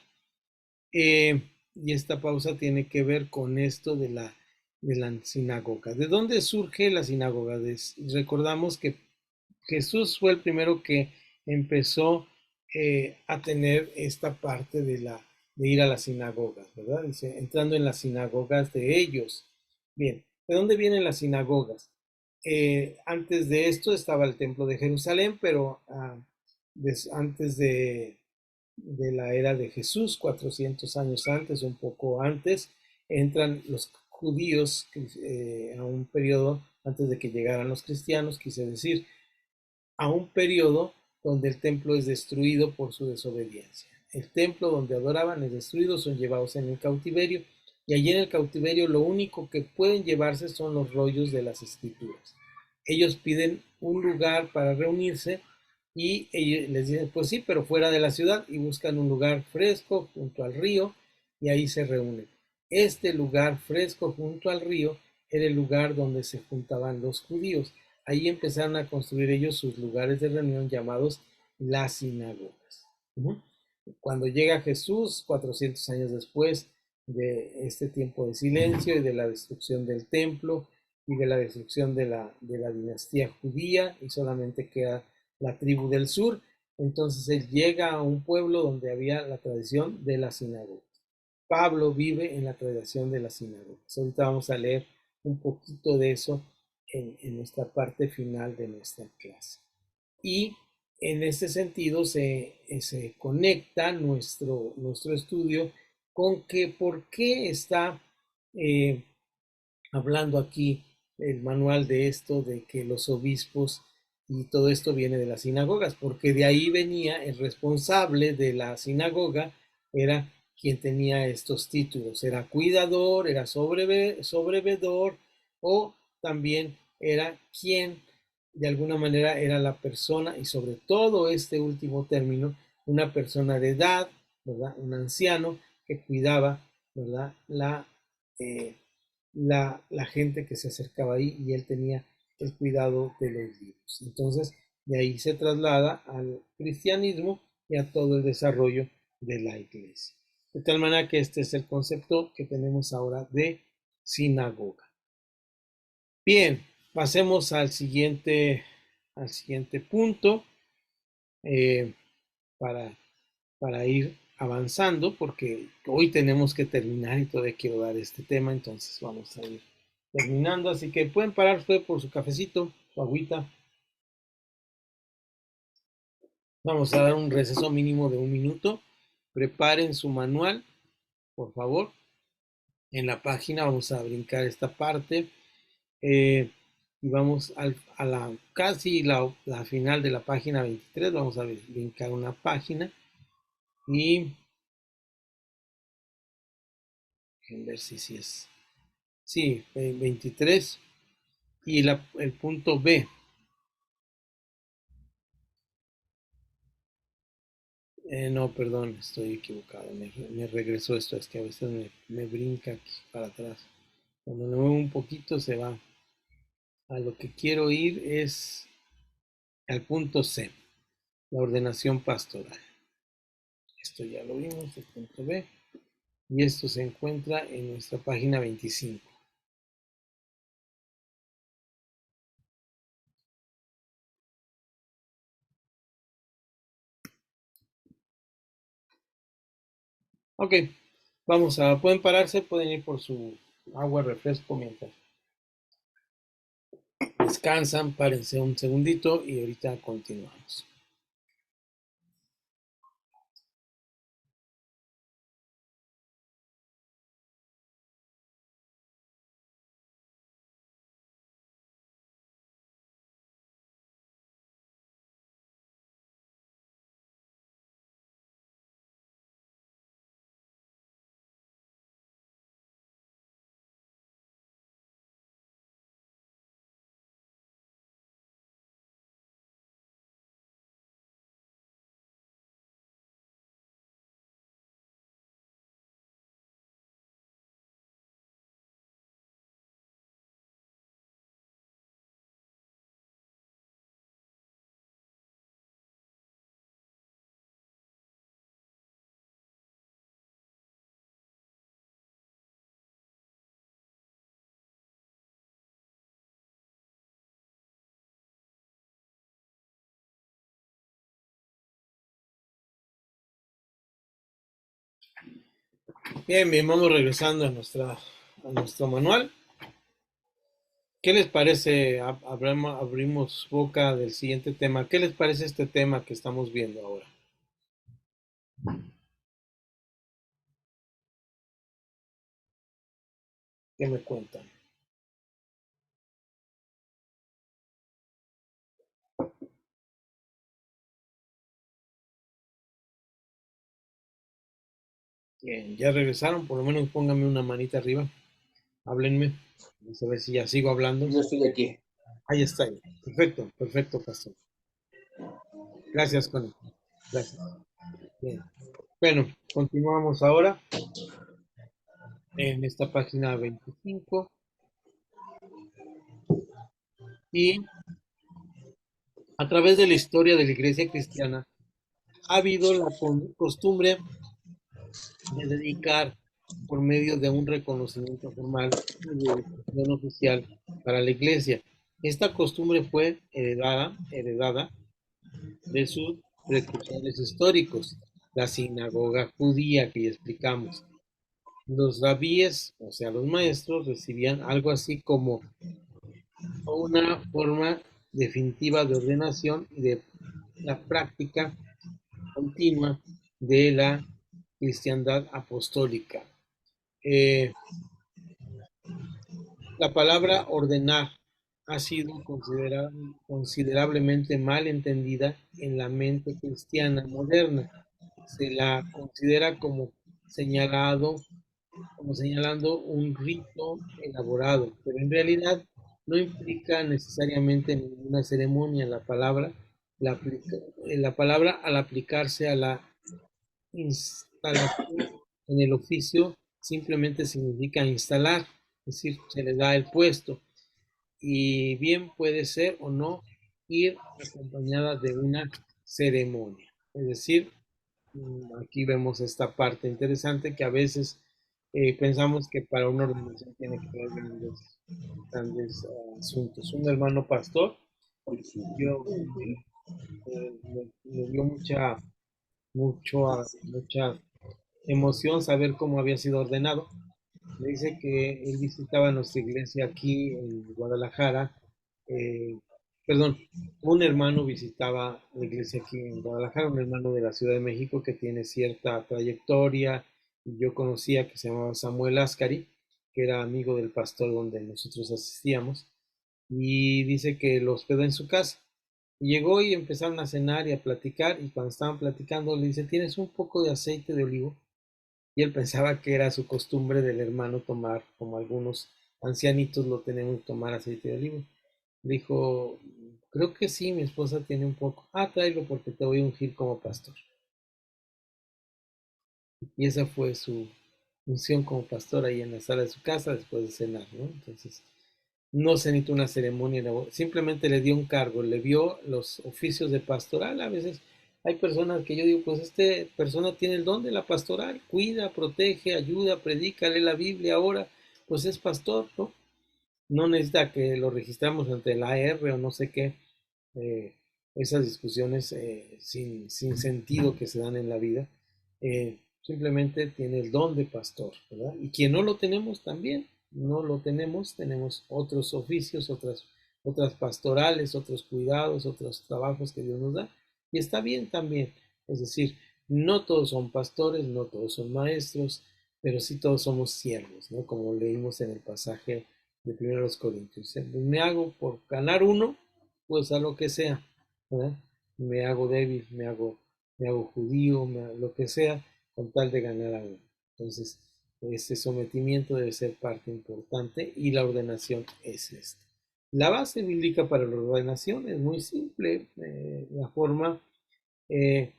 Y esta pausa tiene que ver con esto de la sinagoga. ¿De dónde surge la sinagoga? Recordamos que Jesús fue el primero que empezó a tener esta parte de ir a las sinagogas, ¿verdad? Dice, entrando en las sinagogas de ellos. Bien, ¿de dónde vienen las sinagogas? Antes de esto estaba el templo de Jerusalén, pero antes de la era de Jesús, 400 años antes, un poco antes, entran los judíos a un periodo antes de que llegaran los cristianos, quise decir, a un periodo donde el templo es destruido por su desobediencia. El templo donde adoraban es destruido, son llevados en el cautiverio, y allí en el cautiverio lo único que pueden llevarse son los rollos de las escrituras. Ellos piden un lugar para reunirse, y ellos les dicen, pues sí, pero fuera de la ciudad, y buscan un lugar fresco junto al río, y ahí se reúnen. Este lugar fresco junto al río era el lugar donde se juntaban los judíos. Ahí empezaron a construir ellos sus lugares de reunión llamados las sinagogas. Cuando llega Jesús, 400 años después de este tiempo de silencio y de la destrucción del templo y de la destrucción de la dinastía judía, y solamente queda la tribu del sur, entonces él llega a un pueblo donde había la tradición de las sinagogas. Pablo vive en la tradición de las sinagogas. Ahorita vamos a leer un poquito de eso en nuestra parte final de nuestra clase. Y en este sentido se conecta nuestro estudio con que por qué está hablando aquí el manual de esto, de que los obispos Y todo esto viene de las sinagogas, porque de ahí venía el responsable de la sinagoga, era quien tenía estos títulos, era cuidador, era sobrevedor, o también era quien de alguna manera era la persona, y sobre todo este último término, una persona de edad, ¿verdad? Un anciano que cuidaba, ¿verdad? La gente que se acercaba ahí, y él tenía el cuidado de los libros. Entonces, de ahí se traslada al cristianismo y a todo el desarrollo de la iglesia. De tal manera que este es el concepto que tenemos ahora de sinagoga. Bien, pasemos al siguiente punto, eh, para, para ir avanzando, porque hoy tenemos que terminar y todavía quiero dar este tema, entonces vamos a ir terminando. Así que pueden parar usted por su cafecito, su agüita. Vamos a dar un receso mínimo de 1 minuto. Preparen su manual, por favor. En la página vamos a brincar esta parte, y vamos a casi la final de la página 23. Vamos a brincar una página y a ver si es. Sí, 23 y el punto B. No, perdón, estoy equivocado. Me regresó esto, es que a veces me brinca aquí para atrás. Cuando me muevo un poquito se va. A lo que quiero ir es al punto C, la ordenación pastoral. Esto ya lo vimos, el punto B. Y esto se encuentra en nuestra página 25. Ok, pueden pararse, pueden ir por su agua, refresco mientras descansan. Párense un segundito y ahorita continuamos. Bien, bien, vamos regresando a nuestro manual. ¿Qué les parece? Abrimos boca del siguiente tema. ¿Qué les parece este tema que estamos viendo ahora? ¿Qué me cuentan? Bien, ya regresaron, por lo menos pónganme una manita arriba. Háblenme. Vamos a ver si ya sigo hablando. Yo estoy aquí. Ahí está. Perfecto, perfecto, pastor. Gracias, Connie. Gracias. Bien. Bueno, continuamos ahora en esta página 25 y a través de la historia de la iglesia cristiana ha habido la costumbre de dedicar, por medio de un reconocimiento formal, una dedicación oficial para la iglesia. Esta costumbre fue heredada de sus precursores históricos, la sinagoga judía que ya explicamos. Los rabíes, o sea, los maestros, recibían algo así como una forma definitiva de ordenación y de la práctica continua de la cristiandad apostólica. La palabra ordenar ha sido considerablemente mal entendida en la mente cristiana moderna. Se la considera como señalando un rito elaborado, pero en realidad no implica necesariamente ninguna ceremonia. La palabra al aplicarse a la instalación en el oficio simplemente significa instalar, es decir, se le da el puesto y bien puede ser o no ir acompañada de una ceremonia. Es decir, aquí vemos esta parte interesante que a veces pensamos que para una organización tiene que haber grandes asuntos. Un hermano pastor yo, me dio mucha emoción saber cómo había sido ordenado. Me dice que él visitaba nuestra iglesia aquí en Guadalajara. eh, Perdón, un hermano visitaba la iglesia aquí en Guadalajara, un hermano de la Ciudad de México que tiene cierta trayectoria. Y yo conocía que se llamaba Samuel Ascari, que era amigo del pastor donde nosotros asistíamos. Y dice que lo hospedó en su casa. Y llegó y empezaron a cenar y a platicar. Y cuando estaban platicando, le dice: ¿Tienes un poco de aceite de olivo? Y él pensaba que era su costumbre del hermano tomar, como algunos ancianitos lo tenemos, tomar aceite de olivo. Dijo: creo que sí, mi esposa tiene un poco. Ah, tráelo porque te voy a ungir como pastor. Y esa fue su unción como pastor ahí en la sala de su casa después de cenar, ¿no? Entonces, no se necesitó una ceremonia, simplemente le dio un cargo, le vio los oficios de pastoral. A veces hay personas que yo digo, pues esta persona tiene el don de la pastoral, cuida, protege, ayuda, predica, lee la Biblia, ahora pues es pastor, ¿no? No necesita que lo registramos ante la AR o no sé qué, eh, esas discusiones sin sentido que se dan en la vida. Simplemente tiene el don de pastor, ¿verdad? Y quien no lo tenemos también, no lo tenemos otros oficios, otras pastorales, otros cuidados, otros trabajos que Dios nos da, y está bien también. Es decir, no todos son pastores, no todos son maestros, pero sí todos somos siervos, ¿no? Como leímos en el pasaje de 1 Corintios. Me hago por ganar uno, pues a lo que sea, ¿verdad? Me hago débil, me hago judío, lo que sea, con tal de ganar a uno. Entonces, ese sometimiento debe ser parte importante y la ordenación es esta. La base bíblica para la ordenación es muy simple. La forma de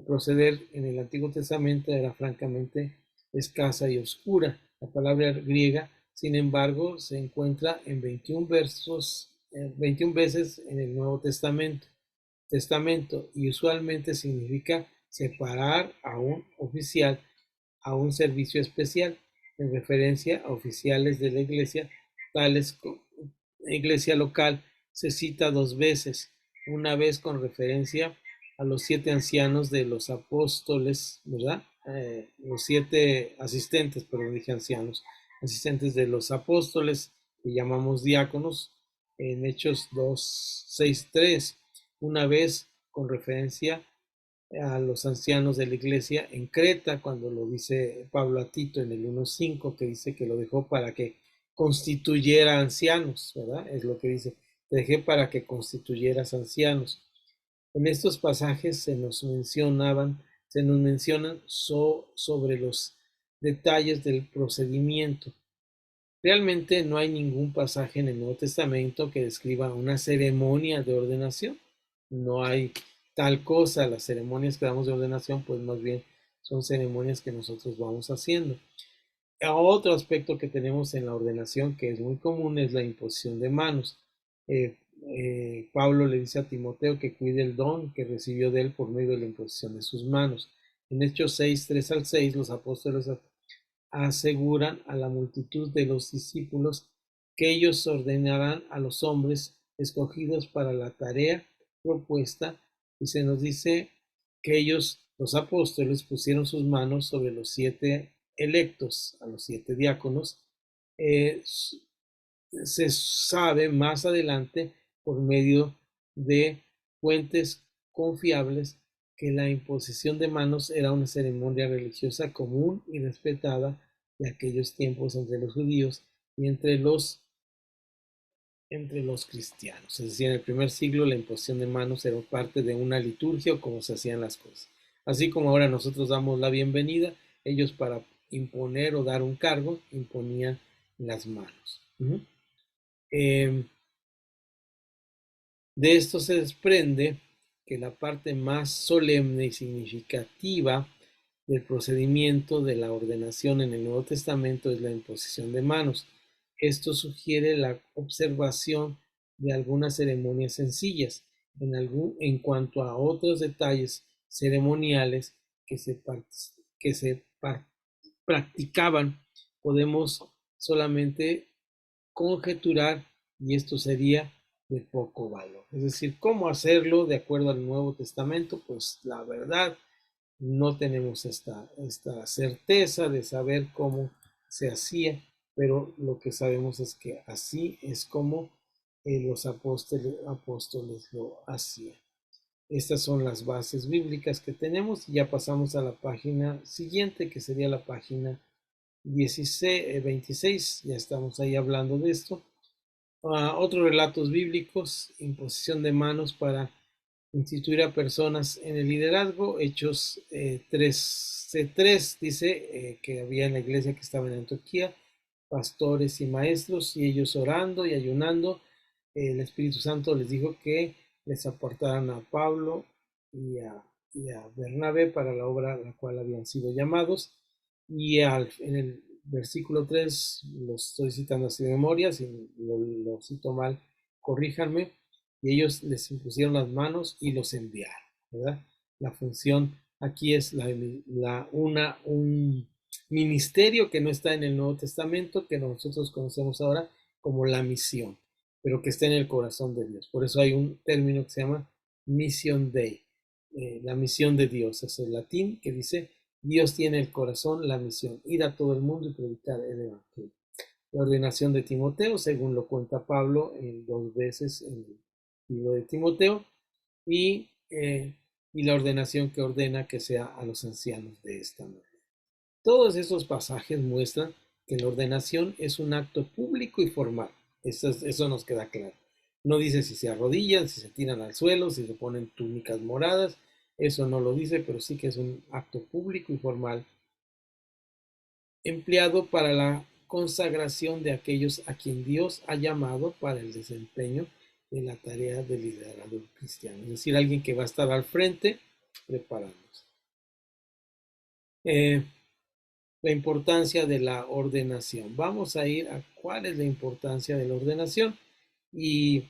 proceder en el Antiguo Testamento era francamente escasa y oscura. La palabra griega, sin embargo, se encuentra en 21 versos, 21 veces en el Nuevo Testamento, y usualmente significa separar a un oficial a un servicio especial, en referencia a oficiales de la iglesia, tales como iglesia local. Se cita dos veces, una vez con referencia a los 7 ancianos de los apóstoles, ¿verdad? Los 7 asistentes, perdón, dije ancianos, asistentes de los apóstoles, que llamamos diáconos, en Hechos 2, 6, 3, una vez con referencia a los ancianos de la iglesia en Creta, cuando lo dice Pablo a Tito en el 1.5, que dice que lo dejó para que constituyera ancianos, ¿verdad? Es lo que dice: te dejé para que constituyeras ancianos. En estos pasajes se nos mencionan sobre los detalles del procedimiento. Realmente no hay ningún pasaje en el Nuevo Testamento que describa una ceremonia de ordenación. No hay tal cosa. Las ceremonias que damos de ordenación, pues más bien son ceremonias que nosotros vamos haciendo. Otro aspecto que tenemos en la ordenación que es muy común es la imposición de manos. Pablo le dice a Timoteo que cuide el don que recibió de él por medio de la imposición de sus manos. En Hechos 6, 3 al 6, los apóstoles aseguran a la multitud de los discípulos que ellos ordenarán a los hombres escogidos para la tarea propuesta, y se nos dice que ellos, los apóstoles, pusieron sus manos sobre los 7 electos, a los 7 diáconos. Se sabe más adelante por medio de fuentes confiables que la imposición de manos era una ceremonia religiosa común y respetada de aquellos tiempos entre los judíos y entre los entre los cristianos. Es decir, en el primer siglo la imposición de manos era parte de una liturgia o cómo se hacían las cosas. Así como ahora nosotros damos la bienvenida, ellos para imponer o dar un cargo imponían las manos. De esto se desprende que la parte más solemne y significativa del procedimiento de la ordenación en el Nuevo Testamento es la imposición de manos. Esto sugiere la observación de algunas ceremonias sencillas. En cuanto a otros detalles ceremoniales que se practicaban, podemos solamente conjeturar y esto sería de poco valor. Es decir, ¿cómo hacerlo de acuerdo al Nuevo Testamento? Pues la verdad, no tenemos esta certeza de saber cómo se hacía, pero lo que sabemos es que así es como los apóstoles lo hacían. Estas son las bases bíblicas que tenemos y ya pasamos a la página siguiente, que sería la página 26, ya estamos ahí hablando de esto. Otros relatos bíblicos, imposición de manos para instituir a personas en el liderazgo. Hechos 3:3 dice que había en la iglesia que estaba en Antioquía pastores y maestros, y ellos orando y ayunando, el Espíritu Santo les dijo que les apartaran a Pablo y a Bernabé para la obra a la cual habían sido llamados. Y en el versículo 3, lo estoy citando así de memoria, si lo cito mal, corríjanme, y ellos les impusieron las manos y los enviaron, ¿verdad? La función aquí es un ministerio que no está en el Nuevo Testamento, que nosotros conocemos ahora como la misión, pero que está en el corazón de Dios. Por eso hay un término que se llama Mission Dei, la misión de Dios. Es el latín que dice, Dios tiene el corazón, la misión, ir a todo el mundo y predicar el evangelio. La ordenación de Timoteo, según lo cuenta Pablo dos veces en el libro de Timoteo, y la ordenación que ordena que sea a los ancianos de esta manera. Todos esos pasajes muestran que la ordenación es un acto público y formal. Eso nos queda claro. No dice si se arrodillan, si se tiran al suelo, si se ponen túnicas moradas. Eso no lo dice, pero sí que es un acto público y formal empleado para la consagración de aquellos a quien Dios ha llamado para el desempeño de la tarea de liderazgo cristiano. Es decir, alguien que va a estar al frente preparándose. La importancia de la ordenación. Vamos a ir a cuál es la importancia de la ordenación. Y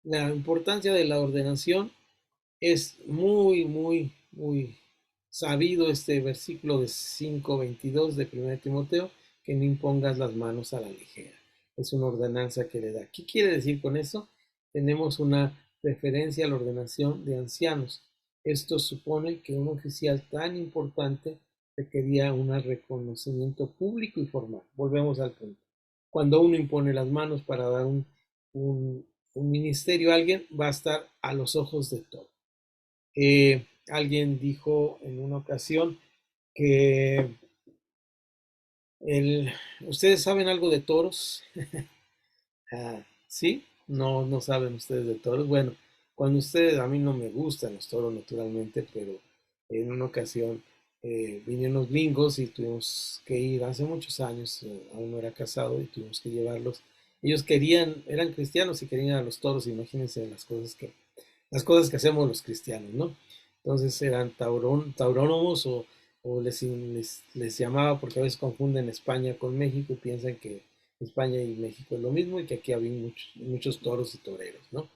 la importancia de la ordenación es muy sabido este versículo de 5:22 de 1 Timoteo, que no impongas las manos a la ligera. Es una ordenanza que le da. ¿Qué quiere decir con eso? Tenemos una referencia a la ordenación de ancianos. Esto supone que un oficial tan importante requería un reconocimiento público y formal. Volvemos al punto. Cuando uno impone las manos para dar un ministerio a alguien, va a estar a los ojos de todos. Alguien dijo en una ocasión que ¿ustedes saben algo de toros? ¿Sí? No saben ustedes de toros. Bueno, a mí no me gustan los toros naturalmente, pero en una ocasión vinieron los gringos y tuvimos que ir hace muchos años, aún no era casado y tuvimos que llevarlos. Ellos eran cristianos y querían ir a los toros, imagínense las cosas que hacemos los cristianos, ¿no? Entonces eran taurónomos o les llamaba, porque a veces confunden España con México y piensan que España y México es lo mismo y que aquí había muchos toros y toreros, ¿no?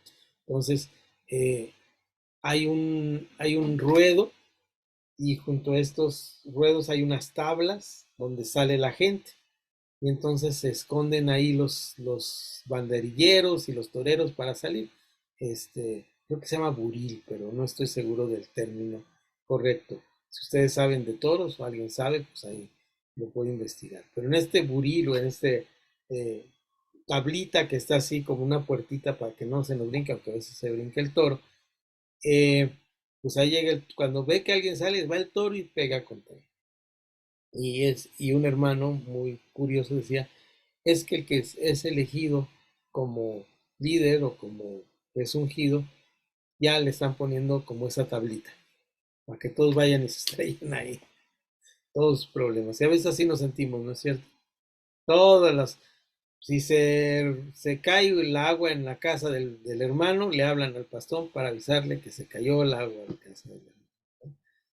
Entonces, hay un ruedo y junto a estos ruedos hay unas tablas donde sale la gente y entonces se esconden ahí los banderilleros y los toreros para salir. Creo que se llama buril, pero no estoy seguro del término correcto. Si ustedes saben de toros o alguien sabe, pues ahí lo puedo investigar. Pero en este buril o en eh, tablita que está así como una puertita para que no se nos brinque, aunque a veces se brinque el toro, pues ahí llega, cuando ve que alguien sale, va el toro y pega contra él. Y un hermano muy curioso decía, es que el que es elegido como líder o como es ungido, ya le están poniendo como esa tablita, para que todos vayan y se estrellen ahí, todos sus problemas. Y a veces así nos sentimos, ¿no es cierto? Todas las, si se cae el agua en la casa del hermano, le hablan al pastor para avisarle que se cayó el agua en la casa del hermano.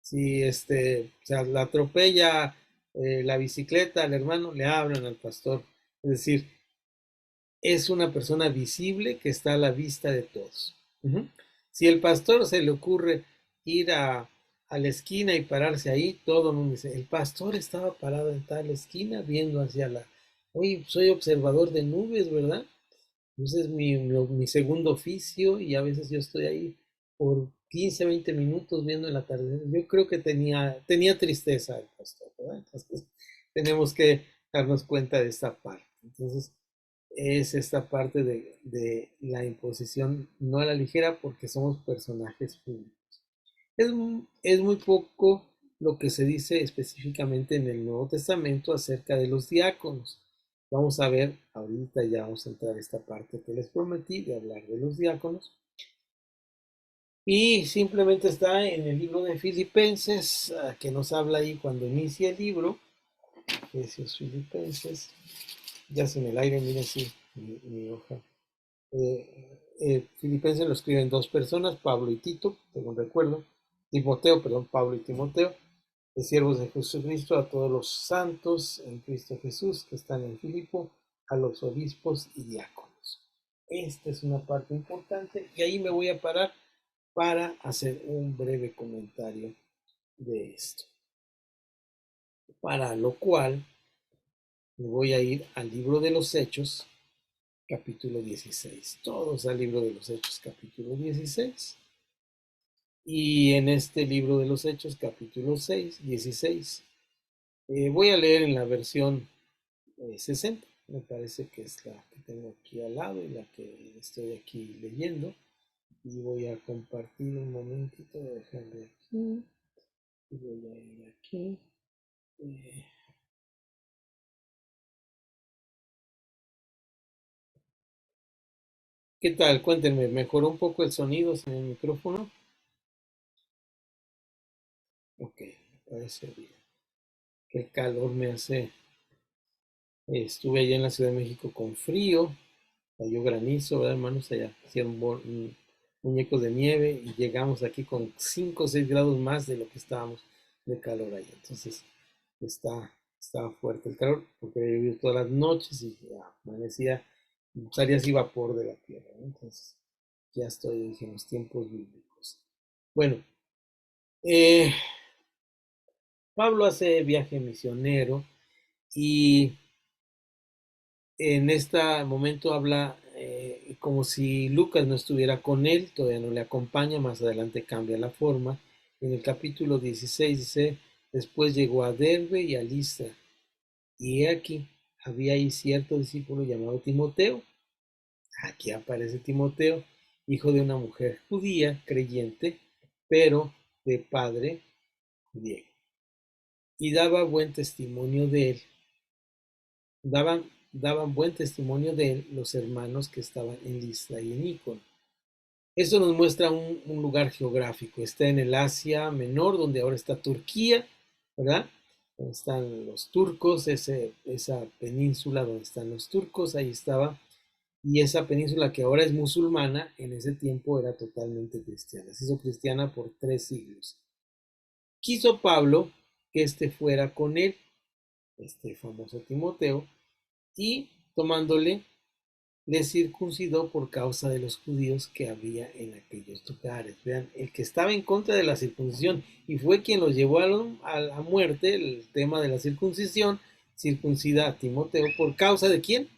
Si o sea, la atropella la bicicleta al hermano, le hablan al pastor. Es decir, es una persona visible que está a la vista de todos. Si el pastor se le ocurre ir a la esquina y pararse ahí, todo el mundo dice, el pastor estaba parado en tal esquina viendo hacia la... Oye, soy observador de nubes, ¿verdad? Ese es mi segundo oficio y a veces yo estoy ahí por 15, 20 minutos viendo el atardecer. Yo creo que tenía tristeza el pastor, ¿verdad? Entonces, tenemos que darnos cuenta de esta parte. Entonces, es esta parte de la imposición no a la ligera porque somos personajes públicos. Es muy poco lo que se dice específicamente en el Nuevo Testamento acerca de los diáconos. Vamos a ver, ahorita ya vamos a entrar a esta parte que les prometí de hablar de los diáconos. Y simplemente está en el libro de Filipenses, que nos habla ahí cuando inicia el libro. Efesios, Filipenses. Ya sin el aire, miren, sí, mi hoja. Filipenses lo escriben dos personas, Pablo y Tito, según recuerdo. Pablo y Timoteo, de siervos de Jesucristo, a todos los santos en Cristo Jesús que están en Filipo, a los obispos y diáconos. Esta es una parte importante y ahí me voy a parar para hacer un breve comentario de esto. Para lo cual me voy a ir al libro de los Hechos, capítulo 16. Todos al libro de los Hechos, capítulo 16. Y en este libro de los Hechos, capítulo 16, voy a leer en la versión 60, me parece que es la que tengo aquí al lado y la que estoy aquí leyendo. Y voy a compartir un momentito, dejarle aquí, y voy a ir aquí. ¿Qué tal? Cuéntenme, ¿mejoró un poco el sonido en el micrófono? Ok, me parece bien. Qué calor me hace. Estuve allá en la Ciudad de México con frío, cayó granizo, ¿verdad, hermanos? Allá hicieron muñecos de nieve y llegamos aquí con 5 o 6 grados más de lo que estábamos de calor allá. Entonces, estaba fuerte el calor porque había llovido todas las noches y amanecía, salía así vapor de la tierra, ¿no? Entonces, ya estoy, dije, en los tiempos bíblicos. Bueno, Pablo hace viaje misionero y en este momento habla como si Lucas no estuviera con él, todavía no le acompaña, más adelante cambia la forma. En el capítulo 16 dice, después llegó a Derbe y a Listra, y he aquí, había ahí cierto discípulo llamado Timoteo. Aquí aparece Timoteo, hijo de una mujer judía, creyente, pero de padre griego. Y daba buen testimonio de él. Daban buen testimonio de él los hermanos que estaban en Listra y en Icon. Esto nos muestra un lugar geográfico. Está en el Asia Menor, donde ahora está Turquía, ¿verdad? Donde están los turcos, esa península donde están los turcos, ahí estaba. Y esa península que ahora es musulmana, en ese tiempo era totalmente cristiana. Se hizo cristiana por 3 siglos. Quiso Pablo que éste fuera con él, este famoso Timoteo, y tomándole, le circuncidó por causa de los judíos que había en aquellos lugares. Vean, el que estaba en contra de la circuncisión y fue quien los llevó a la muerte, el tema de la circuncisión, circuncida a Timoteo por causa de quién?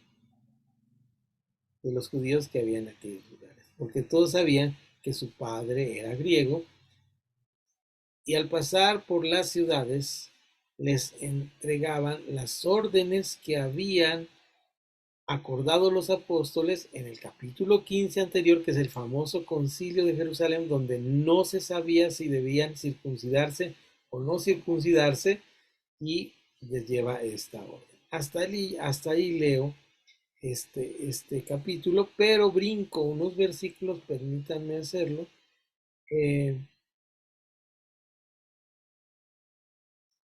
De los judíos que había en aquellos lugares. Porque todos sabían que su padre era griego y al pasar por las ciudades les entregaban las órdenes que habían acordado los apóstoles en el capítulo 15 anterior, que es el famoso concilio de Jerusalén, donde no se sabía si debían circuncidarse o no circuncidarse, y les lleva esta orden. Hasta ahí leo este capítulo, pero brinco unos versículos, permítanme hacerlo.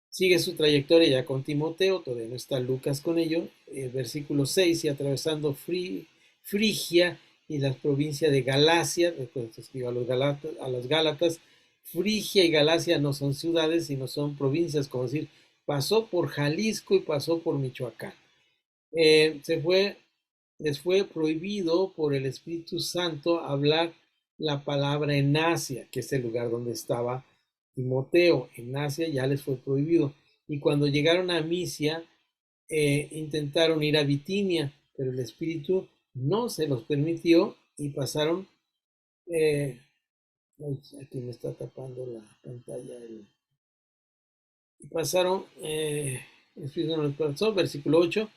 Sigue su trayectoria ya con Timoteo, todavía no está Lucas con ello, versículo 6, y atravesando Frigia y las provincias de Galacia, después escribo a los Gálatas, Frigia y Galacia no son ciudades, sino son provincias, como decir, pasó por Jalisco y pasó por Michoacán. Les fue prohibido por el Espíritu Santo hablar la palabra en Asia, que es el lugar donde estaba Timoteo. En Asia ya les fue prohibido. Y cuando llegaron a Misia, intentaron ir a Bitinia, pero el Espíritu no se los permitió y pasaron, aquí me está tapando la pantalla, y pasaron, Espíritu no les pasó, versículo 8,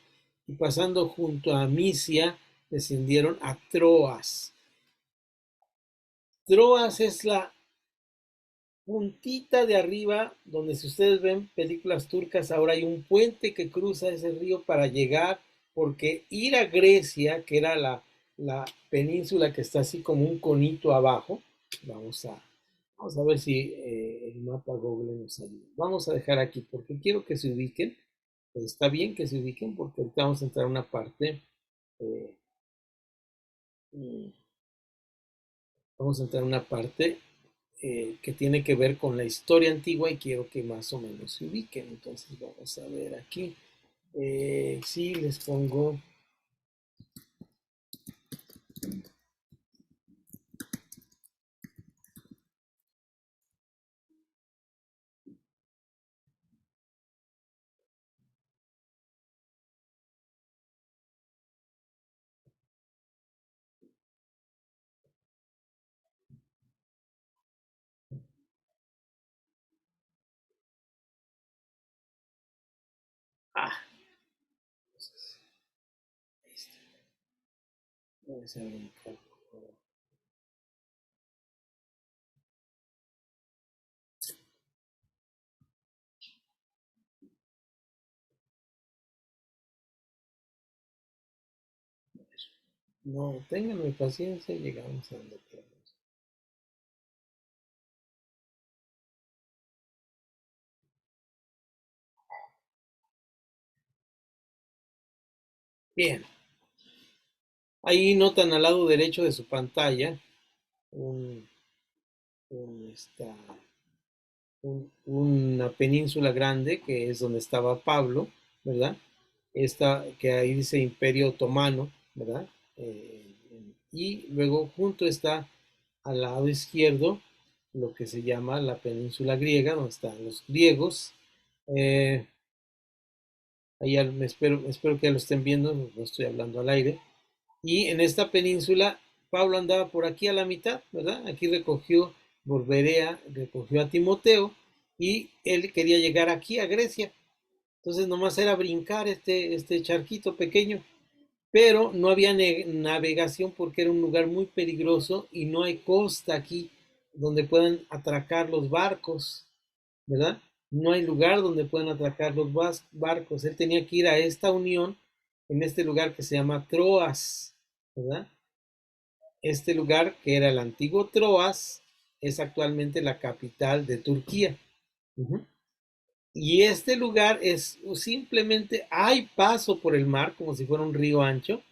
y pasando junto a Misia, descendieron a Troas. Troas es la puntita de arriba, donde si ustedes ven películas turcas, ahora hay un puente que cruza ese río para llegar, porque ir a Grecia, que era la península que está así como un conito abajo, vamos a ver si el mapa Google nos ayuda. Vamos a dejar aquí, porque quiero que se ubiquen. Está bien que se ubiquen, porque ahorita vamos a entrar a una parte, vamos a entrar a una parte que tiene que ver con la historia antigua y quiero que más o menos se ubiquen. Entonces vamos a ver aquí. Sí, les pongo. Ah, no, tengan paciencia, llegamos a donde queremos. Bien. Ahí notan al lado derecho de su pantalla un, un, esta, una península grande que es donde estaba Pablo, ¿verdad? Esta que ahí dice Imperio Otomano, ¿verdad? Y luego junto está al lado izquierdo lo que se llama la península griega, donde están los griegos. Ahí espero que ya lo estén viendo, no estoy hablando al aire. Y en esta península, Pablo andaba por aquí a la mitad, ¿verdad? Aquí recogió recogió a Timoteo y él quería llegar aquí a Grecia. Entonces nomás era brincar este charquito pequeño, pero no había navegación porque era un lugar muy peligroso y no hay costa aquí donde puedan atracar los barcos, ¿verdad? No hay lugar donde puedan atracar los barcos. Él tenía que ir a esta unión en este lugar que se llama Troas, ¿verdad? Este lugar, que era el antiguo Troas, es actualmente la capital de Turquía. Uh-huh. Y este lugar es simplemente, hay paso por el mar como si fuera un río ancho.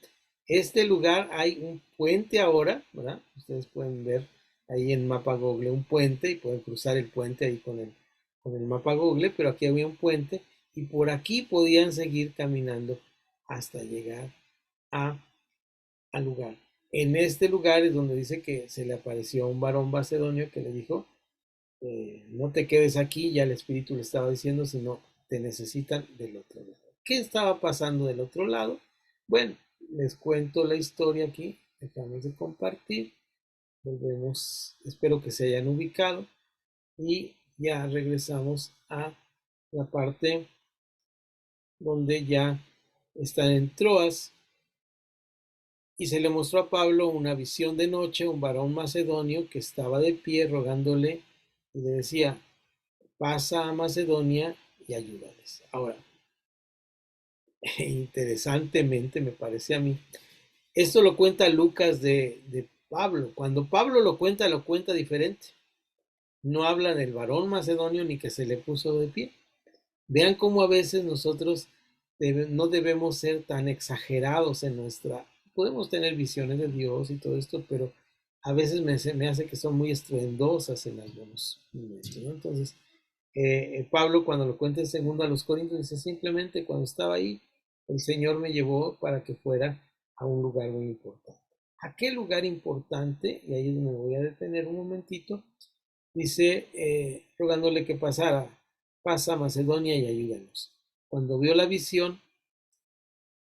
Este lugar hay un puente ahora, ¿verdad? Ustedes pueden ver ahí en mapa Google un puente y pueden cruzar el puente ahí con el mapa Google, pero aquí había un puente y por aquí podían seguir caminando hasta llegar a, al lugar. En este lugar es donde dice que se le apareció a un varón macedonio que le dijo, no te quedes aquí, ya el Espíritu le estaba diciendo, sino te necesitan del otro lado. ¿Qué estaba pasando del otro lado? Bueno, les cuento la historia aquí, dejamos de compartir, volvemos, espero que se hayan ubicado y ya regresamos a la parte donde ya están en Troas y se le mostró a Pablo una visión de noche, un varón macedonio que estaba de pie rogándole y le decía, pasa a Macedonia y ayúdales. Ahora, interesantemente me parece a mí, esto lo cuenta Lucas de Pablo. Cuando Pablo lo cuenta diferente. No habla del varón macedonio ni que se le puso de pie. Vean cómo a veces nosotros no debemos ser tan exagerados en nuestra... Podemos tener visiones de Dios y todo esto, pero a veces me hace que son muy estruendosas en algunos momentos, ¿no? Entonces, Pablo cuando lo cuenta en segundo a los Corintios dice simplemente cuando estaba ahí, el Señor me llevó para que fuera a un lugar muy importante. ¿A qué lugar importante? Y ahí me voy a detener un momentito. Dice, rogándole que pasa a Macedonia y ayúdanos. Cuando vio la visión,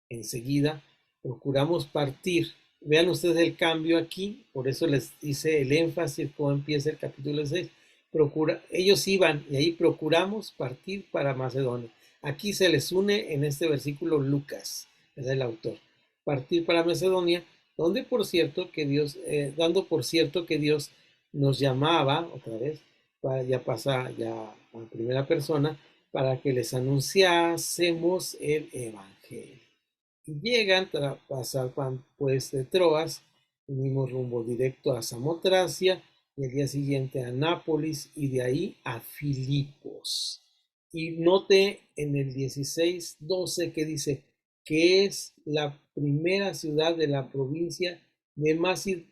enseguida procuramos partir. Vean ustedes el cambio aquí, por eso les dice el énfasis, cómo empieza el capítulo 6. Ellos iban y ahí procuramos partir para Macedonia. Aquí se les une en este versículo Lucas, es el autor. Partir para Macedonia, donde por cierto que Dios, dando por cierto que Dios nos llamaba, otra vez, ya pasa ya a primera persona, para que les anunciásemos el evangelio. Llegan tras pasar pues de Troas, venimos rumbo directo a Samotracia y el día siguiente a Nápoles y de ahí a Filipos. Y note en el 16:12 que dice que es la primera ciudad de la provincia de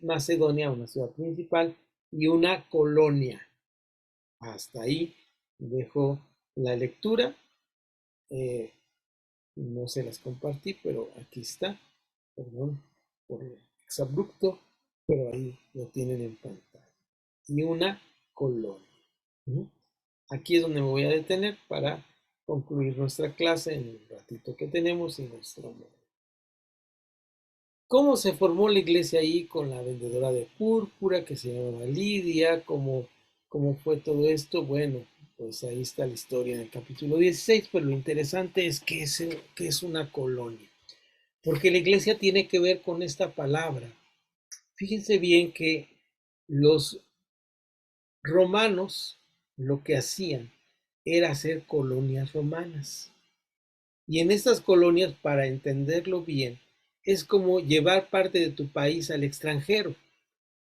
Macedonia, una ciudad principal y una colonia. Hasta ahí dejo la lectura. No se las compartí, pero aquí está. Perdón por el exabrupto, pero ahí lo tienen en pantalla. Y una colonia. Aquí es donde me voy a detener para concluir nuestra clase en el ratito que tenemos y nuestro módulo. ¿Cómo se formó la iglesia ahí con la vendedora de púrpura que se llamaba Lidia? ¿Cómo fue todo esto? Bueno, pues ahí está la historia en el capítulo 16, pero lo interesante es que es una colonia, porque la iglesia tiene que ver con esta palabra. Fíjense bien que los romanos lo que hacían era hacer colonias romanas. Y en estas colonias, para entenderlo bien, es como llevar parte de tu país al extranjero.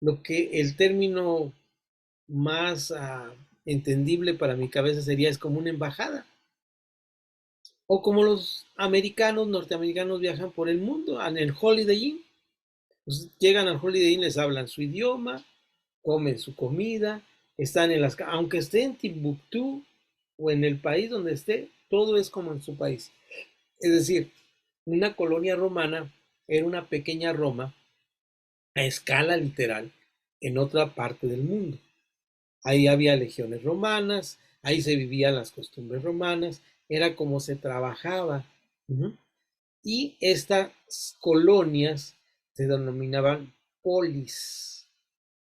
Lo que el término más entendible para mi cabeza sería es como una embajada. O como los norteamericanos viajan por el mundo en el Holiday Inn. Pues llegan al Holiday Inn, les hablan su idioma, comen su comida, están aunque esté en Timbuktu o en el país donde esté, todo es como en su país. Es decir, una colonia romana era una pequeña Roma a escala literal en otra parte del mundo. Ahí había legiones romanas, ahí se vivían las costumbres romanas, era como se trabajaba. Y estas colonias se denominaban polis,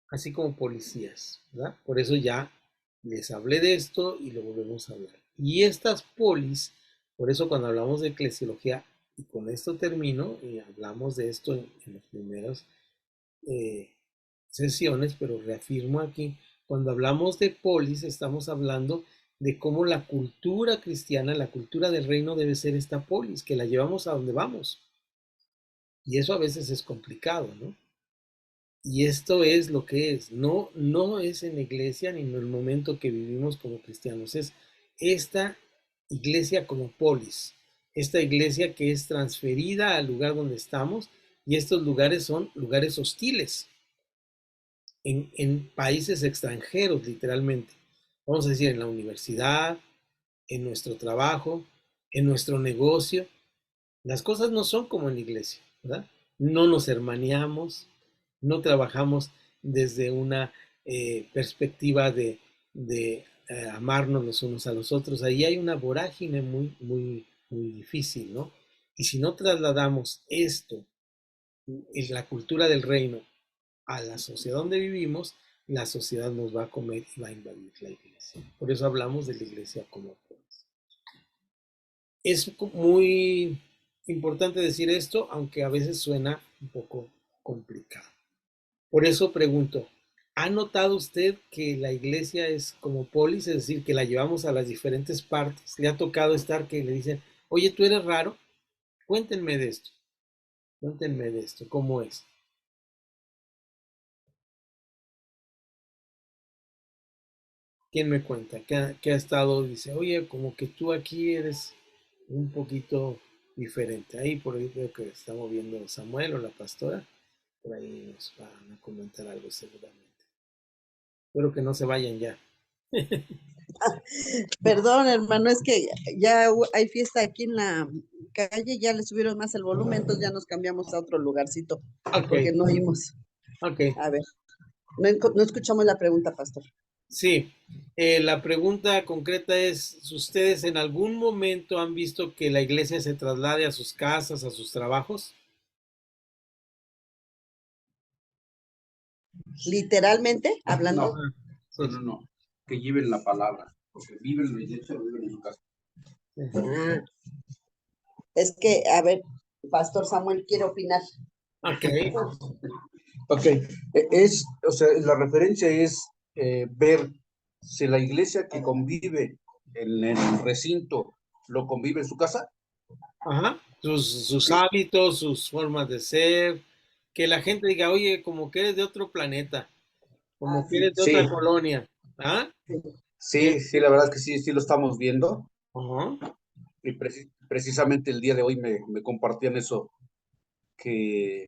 así como policías, ¿verdad? Por eso ya les hablé de esto y lo volvemos a hablar. Y estas polis, por eso cuando hablamos de eclesiología, y con esto termino, y hablamos de esto en las primeras sesiones, pero reafirmo aquí, cuando hablamos de polis, estamos hablando de cómo la cultura cristiana, la cultura del reino debe ser esta polis, que la llevamos a donde vamos. Y eso a veces es complicado, ¿no? Y esto es lo que es. No, no es en la iglesia ni en el momento que vivimos como cristianos. Es esta iglesia como polis. Esta iglesia que es transferida al lugar donde estamos. Y estos lugares son lugares hostiles. En países extranjeros, literalmente. Vamos a decir, en la universidad, en nuestro trabajo, en nuestro negocio. Las cosas no son como en la iglesia, ¿verdad? No nos hermaneamos, no trabajamos desde una perspectiva de amarnos los unos a los otros. Ahí hay una vorágine muy, muy, muy difícil, ¿no? Y si no trasladamos esto, en la cultura del reino, a la sociedad donde vivimos, la sociedad nos va a comer y va a invadir la iglesia. Por eso hablamos de la iglesia como polis. Es muy importante decir esto, aunque a veces suena un poco complicado. Por eso pregunto, ¿ha notado usted que la iglesia es como polis, es decir, que la llevamos a las diferentes partes? ¿Le ha tocado estar que le dicen, oye, tú eres raro? Cuéntenme de esto. Cuéntenme de esto. ¿Cómo es? ¿Quién me cuenta? ¿Qué ha estado? Dice, oye, como que tú aquí eres un poquito diferente. Ahí por ahí veo que está moviendo Samuel o la pastora. Por ahí nos van a comentar algo seguramente. Espero que no se vayan ya. Perdón, hermano, es que ya hay fiesta aquí en la calle, ya le subieron más el volumen, entonces ya nos cambiamos a otro lugarcito, Ok, porque no oímos. ok. A ver, no escuchamos la pregunta, pastor. Sí, la pregunta concreta es, ¿ustedes en algún momento han visto que la iglesia se traslade a sus casas, a sus trabajos? Literalmente hablando. No, Sí, no. Que lleven la palabra, porque viven la iglesia o viven en su casa. sí. Ah, es que, a ver, Pastor Samuel quiere opinar. Ok, Ok, o sea, la referencia es ver si la iglesia que convive en el recinto lo convive en su casa. ajá. Sus Sí, hábitos, sus formas de ser, que la gente diga, oye, como que eres de otro planeta, como que Sí, eres de sí, otra colonia. ¿Ah? sí, sí, la verdad es que sí, sí lo estamos viendo. Ajá. Y precisamente el día de hoy me compartían eso, que,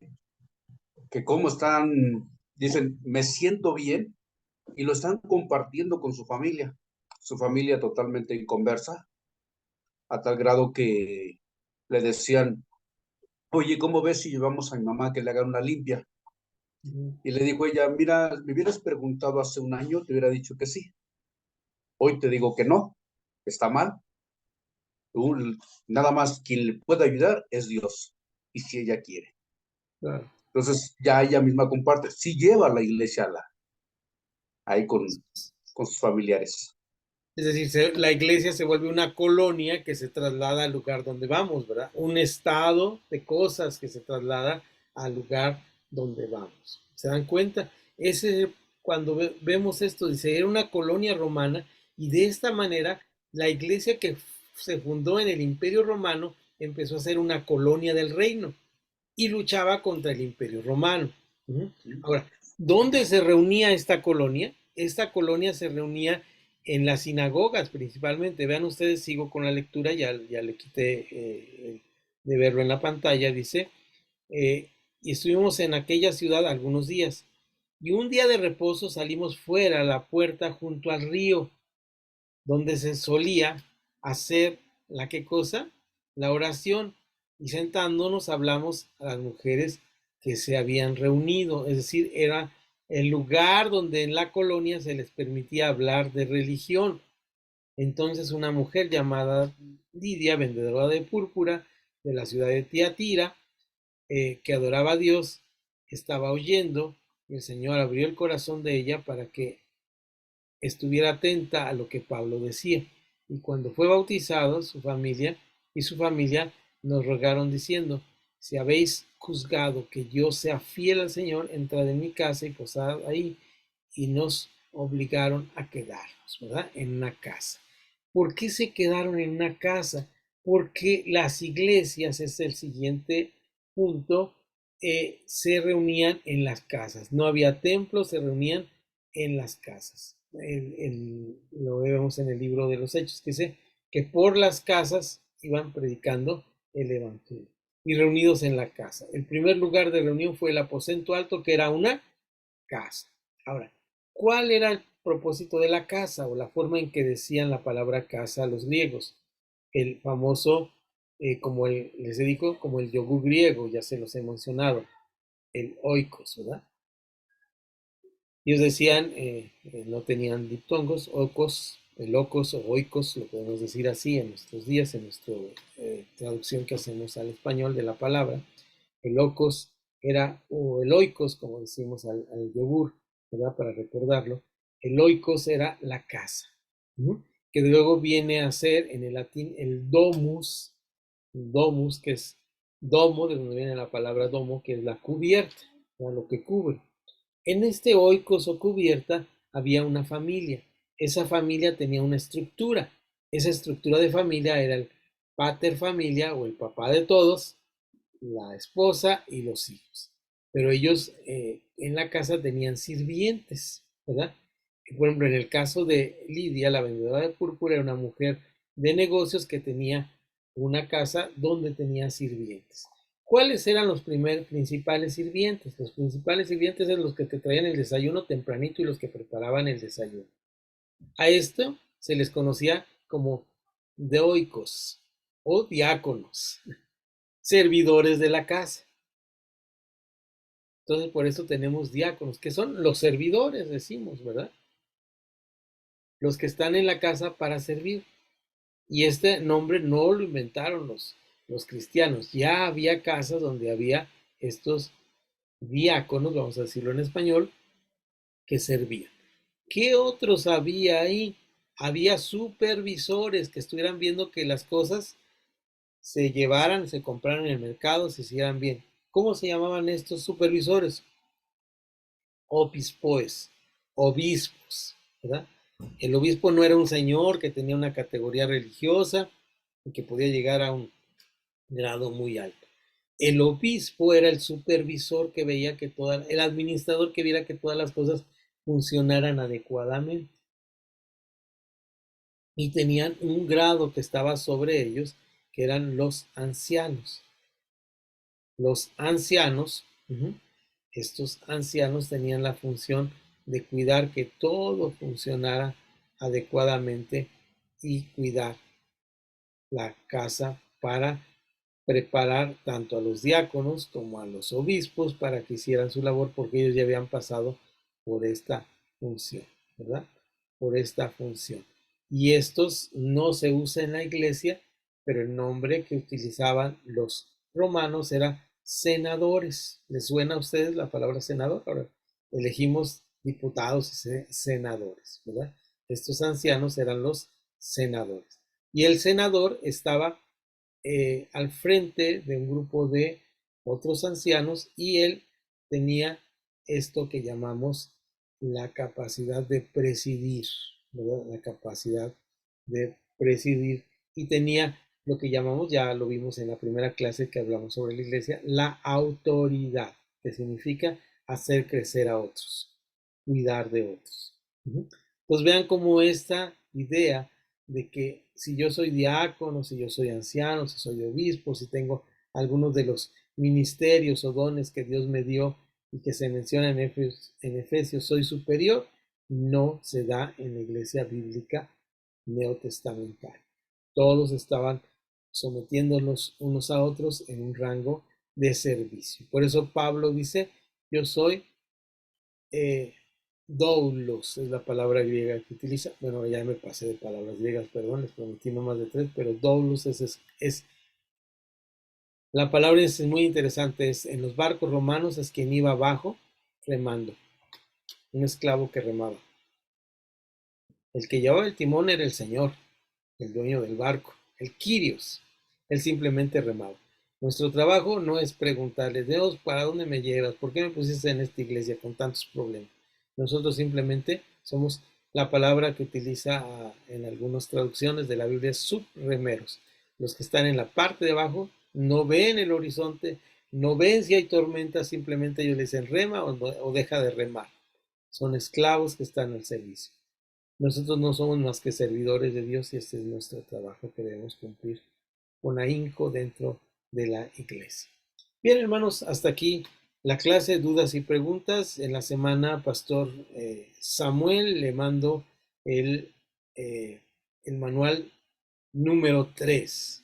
que cómo están, dicen, me siento bien, y lo están compartiendo con su familia totalmente inconversa, a tal grado que le decían, oye, ¿cómo ves si llevamos a mi mamá que le hagan una limpia? Y le dijo ella, mira, me hubieras preguntado hace un año, te hubiera dicho que sí. Hoy te digo que no, está mal. Tú, nada más quien le puede ayudar es Dios, y si ella quiere. Claro. Entonces ya ella misma comparte, sí lleva a la iglesia ahí con sus familiares. Es decir, la iglesia se vuelve una colonia que se traslada al lugar donde vamos, ¿verdad? Un estado de cosas que se traslada al lugar donde vamos. ¿Se dan cuenta? Cuando vemos esto, dice, era una colonia romana y de esta manera la iglesia que se fundó en el Imperio Romano empezó a ser una colonia del reino y luchaba contra el Imperio Romano. Ahora, ¿dónde se reunía esta colonia? Esta colonia se reunía en las sinagogas principalmente. Vean ustedes, sigo con la lectura, ya le quité de verlo en la pantalla, dice, y estuvimos en aquella ciudad algunos días. Y un día de reposo salimos fuera a la puerta junto al río, donde se solía hacer la qué cosa, la oración, y sentándonos hablamos a las mujeres que se habían reunido, es decir, era el lugar donde en la colonia se les permitía hablar de religión. Entonces una mujer llamada Lidia, vendedora de púrpura de la ciudad de Tiatira, que adoraba a Dios, estaba oyendo y el Señor abrió el corazón de ella para que estuviera atenta a lo que Pablo decía. Y cuando fue bautizado, su familia nos rogaron diciendo, si habéis juzgado que yo sea fiel al Señor, entrad en mi casa y posad ahí. Y nos obligaron a quedarnos, ¿verdad? En una casa. ¿Por qué se quedaron en una casa? Porque las iglesias, es el siguiente punto, se reunían en las casas. No había templos, se reunían en las casas. Lo vemos en el libro de los Hechos, que dice que por las casas iban predicando el Evangelio y reunidos en la casa. El primer lugar de reunión fue el aposento alto, que era una casa. Ahora, ¿cuál era el propósito de la casa o la forma en que decían la palabra casa los griegos? El famoso, les digo, como el yogur griego, ya se los he mencionado, el oikos, ¿verdad? Ellos decían, no tenían diptongos, ocos, locos o oikos, lo podemos decir así en nuestros días, en nuestra traducción que hacemos al español de la palabra. El locos era, o el oikos, como decimos al yogur, ¿verdad? Para recordarlo. El oikos era la casa, ¿no? Que luego viene a ser en el latín el domus, que es domo, de donde viene la palabra domo, que es la cubierta, ¿verdad? Lo que cubre. En este oikos o cubierta había una familia. Esa familia tenía una estructura. Esa estructura de familia era pater familia o el papá de todos, la esposa y los hijos. Pero ellos en la casa tenían sirvientes, ¿verdad? Por ejemplo, en el caso de Lidia, la vendedora de púrpura, era una mujer de negocios que tenía una casa donde tenía sirvientes. ¿Cuáles eran los principales sirvientes? Los principales sirvientes eran los que te traían el desayuno tempranito y los que preparaban el desayuno. A esto se les conocía como deoicos o diáconos, servidores de la casa. Entonces, por eso tenemos diáconos, que son los servidores, decimos, ¿verdad? Los que están en la casa para servir. Y este nombre no lo inventaron los cristianos. Ya había casas donde había estos diáconos, vamos a decirlo en español, que servían. ¿Qué otros había ahí? Había supervisores que estuvieran viendo que las cosas se llevaran, se compraran en el mercado, se hicieran bien. ¿Cómo se llamaban estos supervisores? Opispoes, obispos, ¿verdad? El obispo no era un señor que tenía una categoría religiosa y que podía llegar a un grado muy alto. El obispo era el supervisor que veía que el administrador que viera que todas las cosas funcionaran adecuadamente. Y tenían un grado que estaba sobre ellos, que eran los ancianos. Los ancianos, estos ancianos tenían la función de cuidar que todo funcionara adecuadamente y cuidar la casa para preparar tanto a los diáconos como a los obispos para que hicieran su labor, porque ellos ya habían pasado por esta función, ¿verdad? Por esta función. Y estos no se usa en la iglesia, pero el nombre que utilizaban los romanos era senadores. ¿Les suena a ustedes la palabra senador? Ahora elegimos diputados y senadores, ¿verdad? Estos ancianos eran los senadores. Y el senador estaba al frente de un grupo de otros ancianos y él tenía esto que llamamos la capacidad de presidir, ¿verdad? La capacidad de presidir y tenía lo que llamamos, ya lo vimos en la primera clase que hablamos sobre la iglesia, la autoridad, que significa hacer crecer a otros, cuidar de otros. Pues vean cómo esta idea de que si yo soy diácono, si yo soy anciano, si soy obispo, si tengo algunos de los ministerios o dones que Dios me dio y que se menciona en Efesios, soy superior, no se da en la iglesia bíblica neotestamentaria. Todos estaban sometiéndonos unos a otros en un rango de servicio. Por eso Pablo dice, yo soy doulos, es la palabra griega que utiliza. Bueno, ya me pasé de palabras griegas, perdón, les prometí no más de 3, pero doulos es la palabra es muy interesante. Es en los barcos romanos es quien iba abajo remando, un esclavo que remaba. El que llevaba el timón era el señor, el dueño del barco, el Kyrios. Él simplemente remaba. Nuestro trabajo no es preguntarle, Dios, ¿para dónde me llevas? ¿Por qué me pusiste en esta iglesia con tantos problemas? Nosotros simplemente somos la palabra que utiliza en algunas traducciones de la Biblia, subremeros. Los que están en la parte de abajo no ven el horizonte, no ven si hay tormenta, simplemente ellos le dicen rema o deja de remar. Son esclavos que están al servicio. Nosotros no somos más que servidores de Dios y este es nuestro trabajo que debemos cumplir con ahínco dentro de la iglesia. Bien, hermanos, hasta aquí la clase de dudas y preguntas. En la semana, Pastor Samuel le mando el manual número 3.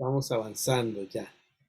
Vamos avanzando ya.